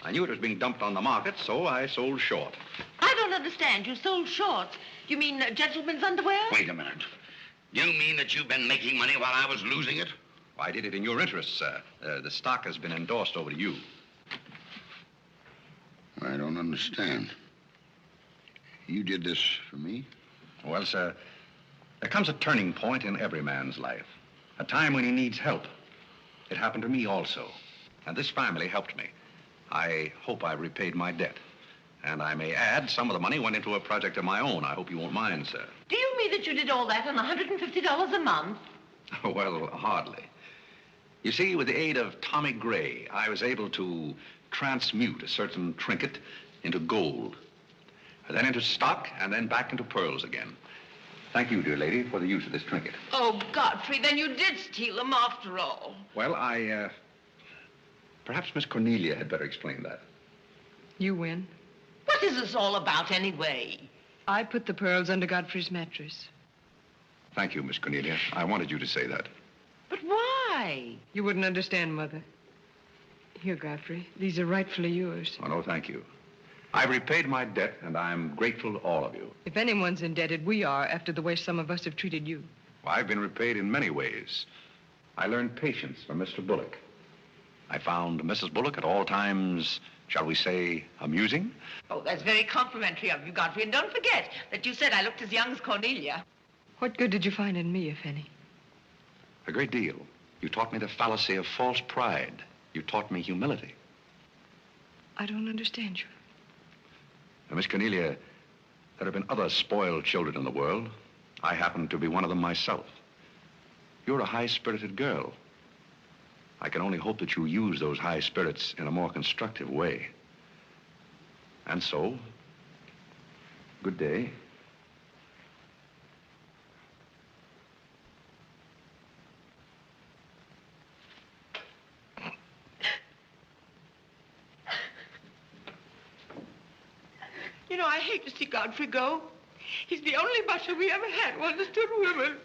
B: I knew it was being dumped on the market, so I sold short.
K: I don't understand. You sold shorts. You mean gentlemen's underwear?
F: Wait a minute. You mean that you've been making money while I was losing it?
B: I did it in your interest, sir. The stock has been endorsed over to you.
F: I don't understand. You did this for me?
B: Well, sir, there comes a turning point in every man's life. A time when he needs help. It happened to me also. And this family helped me. I hope I repaid my debt. And I may add, some of the money went into a project of my own. I hope you won't mind, sir.
K: Do you mean that you did all that on $150 a month?
B: Well, hardly. You see, with the aid of Tommy Gray, I was able to transmute a certain trinket into gold, then into stock, and then back into pearls again. Thank you, dear lady, for the use of this trinket.
K: Oh, Godfrey, then you did steal them after all.
B: Well, perhaps Miss Cornelia had better explain that.
L: You win.
K: What is this all about, anyway?
L: I put the pearls under Godfrey's mattress.
B: Thank you, Miss Cornelia. I wanted you to say that.
K: But why?
L: You wouldn't understand, Mother. Here, Godfrey. These are rightfully yours.
B: Oh, no, thank you. I've repaid my debt, and I'm grateful to all of you.
L: If anyone's indebted, we are, after the way some of us have treated you.
B: Well, I've been repaid in many ways. I learned patience from Mr. Bullock. I found Mrs. Bullock at all times, shall we say, amusing.
K: Oh, that's very complimentary of you, Godfrey. And don't forget that you said I looked as young as Cornelia.
L: What good did you find in me, if any?
B: A great deal. You taught me the fallacy of false pride. You taught me humility.
L: I don't understand you.
B: Now, Miss Cornelia, there have been other spoiled children in the world. I happen to be one of them myself. You're a high-spirited girl. I can only hope that you use those high spirits in a more constructive way. And so, good day.
K: You know, I hate to see Godfrey go. He's the only butler we ever had who understood women.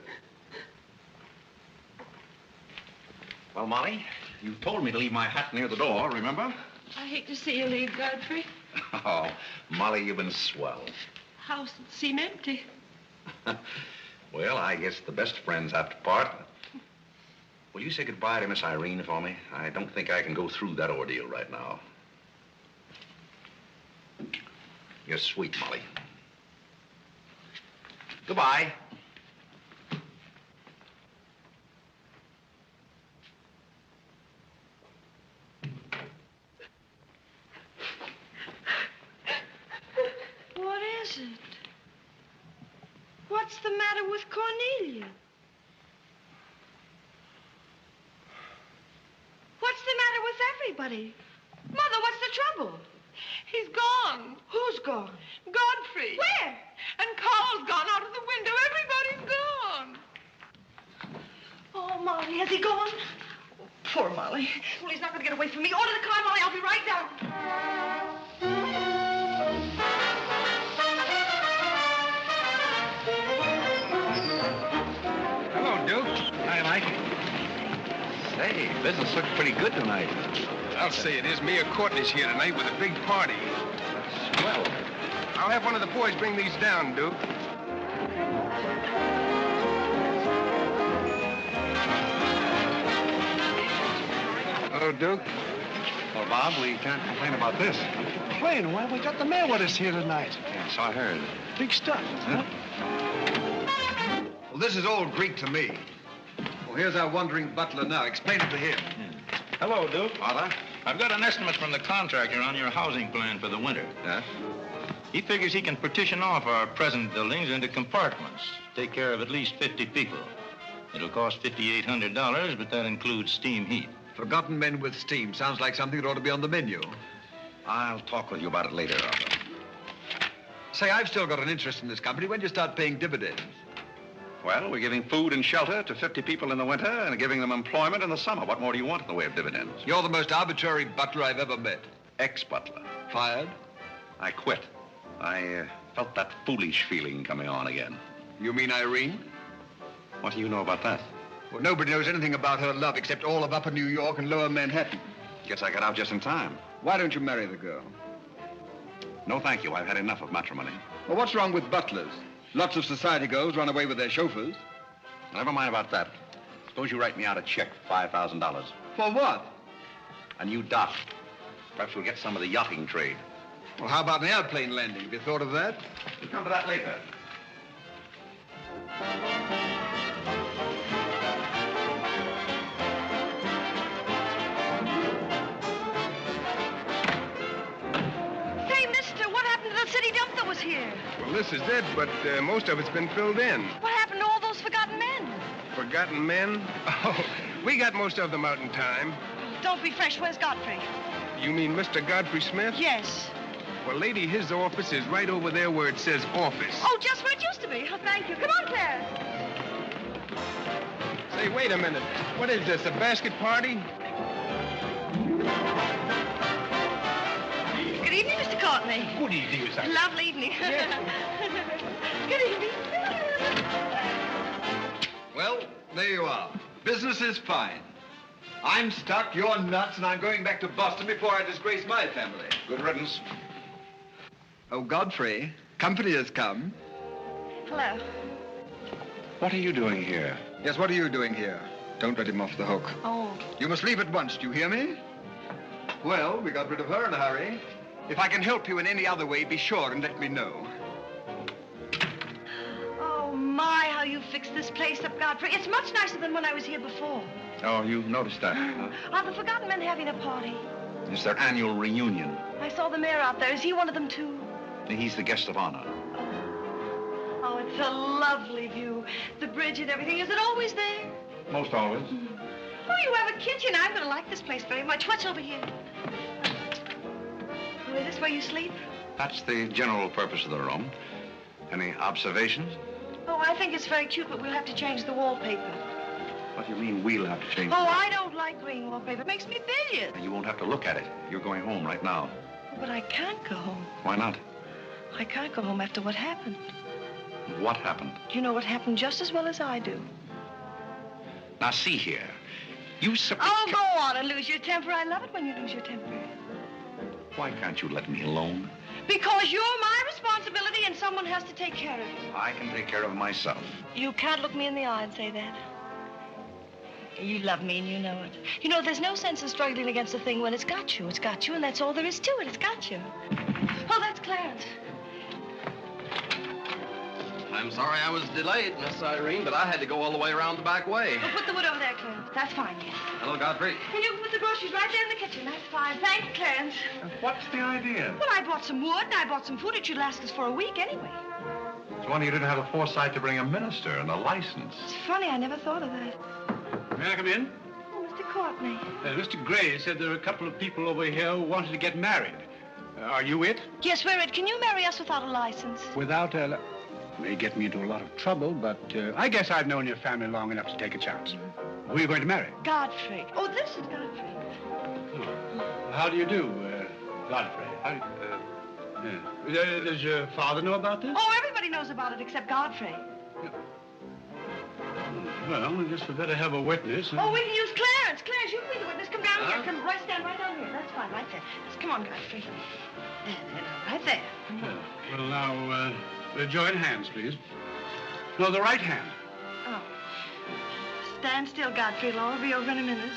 B: Well, Molly, you told me to leave my hat near the door, remember?
K: I hate to see you leave, Godfrey.
B: Oh, Molly, you've been swell.
K: House seem empty.
B: Well, I guess the best friends have to part. Will you say goodbye to Miss Irene for me? I don't think I can go through that ordeal right now. You're sweet, Molly. Goodbye.
D: What is it? What's the matter with Cornelia? What's the matter with everybody? Mother, what's the trouble?
K: He's gone.
D: Who's gone?
K: Godfrey.
D: Where?
K: And Carl's gone out of the window. Everybody's gone.
D: Oh, Molly, has he gone? Oh, poor Molly. Well, he's not going to get away from me. Order the car, Molly. I'll be right down.
A: Hello, Duke. Hi, Mike.
B: Say, business looks pretty good tonight.
A: I'll say it is. Me and Courtney's here tonight with a big party.
B: Swell.
A: I'll have one of the boys bring these down, Duke. Hello, Duke.
B: Well, Bob, we can't complain about this.
Q: Complain? Why, we got the mayor with us here tonight.
B: Yes, I heard.
Q: Big stuff.
B: Huh?
P: Well, this is all Greek to me. Well, here's our wandering butler now. Explain it to him.
G: Hello, Duke.
B: Father?
G: I've got an estimate from the contractor on your housing plan for the winter.
B: Yes?
G: He figures he can partition off our present buildings into compartments, take care of at least 50 people. It'll cost $5,800, but that includes steam heat.
P: Forgotten men with steam. Sounds like something that ought to be on the menu.
B: I'll talk with you about it later, Arthur.
P: Say, I've still got an interest in this company. When do you start paying dividends?
B: Well, we're giving food and shelter to 50 people in the winter and giving them employment in the summer. What more do you want in the way of dividends?
P: You're the most arbitrary butler I've ever met.
B: Ex-butler.
P: Fired?
B: I quit. I felt that foolish feeling coming on again.
P: You mean Irene?
B: What do you know about that?
P: Well, nobody knows anything about her love except all of Upper New York and Lower Manhattan.
B: Guess I got out just in time.
P: Why don't you marry the girl?
B: No, thank you. I've had enough of matrimony.
P: Well, what's wrong with butlers? Lots of society girls run away with their chauffeurs.
B: Never mind about that. Suppose you write me out a check for $5,000.
P: For what?
B: A new dock. Perhaps we'll get some of the yachting trade.
P: Well, how about an airplane landing? Have you thought of that?
B: We'll come to that later.
D: Hey, mister, what happened to the city dump that was here?
A: Well, this is it, but most of it's been filled in.
D: What happened to all those forgotten men?
A: Forgotten men? Oh, we got most of them out in time.
D: Don't be fresh. Where's Godfrey?
A: You mean Mr. Godfrey Smith?
D: Yes.
A: Well, lady, his office is right over there where it says office.
D: Oh, just where it used to be. Oh, thank you. Come on, Claire.
A: Say, wait a minute. What is this, a basket party?
D: Good evening, Mr. Courtney.
A: Good evening, sir.
D: Lovely evening. Good evening.
P: Well, there you are. Business is fine. I'm stuck, you're nuts, and I'm going back to Boston before I disgrace my family.
B: Good riddance.
P: Oh, Godfrey, company has come.
D: Hello.
B: What are you doing here?
P: Yes, what are you doing here? Don't let him off the hook.
D: Oh.
P: You must leave at once, do you hear me? Well, we got rid of her in a hurry. If I can help you in any other way, be sure and let me know.
D: Oh, my, how you fixed this place up, Godfrey. It's much nicer than when I was here before.
B: Oh, you noticed that, huh?
D: Are the forgotten men having a party?
B: It's their annual reunion.
D: I saw the mayor out there. Is he one of them, too?
B: He's the guest of honor.
D: Oh, it's a lovely view. The bridge and everything. Is it always there?
B: Most always.
D: Oh, you have a kitchen. I'm going to like this place very much. What's over here? Oh, is this where you sleep?
B: That's the general purpose of the room. Any observations?
D: Oh, I think it's very cute, but we'll have to change the wallpaper.
B: What do you mean we'll have to change?
D: Oh, I don't like green wallpaper. It makes me bilious.
B: You won't have to look at it. You're going home right now.
D: But I can't go home.
B: Why not?
D: I can't go home after what happened.
B: What happened?
D: You know what happened just as well as I do.
B: Now, see here. You
D: Oh, go on and lose your temper. I love it when you lose your temper.
B: Why can't you let me alone?
D: Because you're my responsibility and someone has to take care of you.
B: I can take care of myself.
D: You can't look me in the eye and say that. You love me and you know it. You know, there's no sense in struggling against a thing when it's got you. It's got you, and that's all there is to it. It's got you. Oh, that's Clarence.
Q: I'm sorry I was delayed, Miss Irene, but I had to go all the way around the back way.
D: Well, put the wood over there, Clarence. That's fine, yes.
Q: Hello, Godfrey.
D: And you can put the groceries right there in the kitchen. That's fine. Thanks, Clarence.
N: What's the idea?
D: Well, I bought some wood, and I bought some food. It should last us for a week anyway.
N: It's wonder you didn't have the foresight to bring a minister and a license.
D: It's funny, I never thought of that.
E: May I come in?
D: Oh, Mr. Courtney.
E: Mr. Gray said there are a couple of people over here who wanted to get married. Are you it?
D: Yes, we're it. Can you marry us without a license?
E: Without a... May get me into a lot of trouble, but I guess I've known your family long enough to take a chance. Who are you going to marry?
D: Godfrey. Oh, this is Godfrey.
E: Oh. How do you do, Godfrey? Does your father know about this?
D: Oh, everybody knows about it except Godfrey.
E: Well, I guess we better have a witness.
D: Oh, we can use Clarence. Clarence, you can be the witness. Come down here. Come right, stand right down here. That's fine, right there. Just come on, Godfrey. There, right there.
E: Well, now, join hands, please. No, the right hand.
D: Oh. Stand still, Godfrey. It'll all be over in a minute.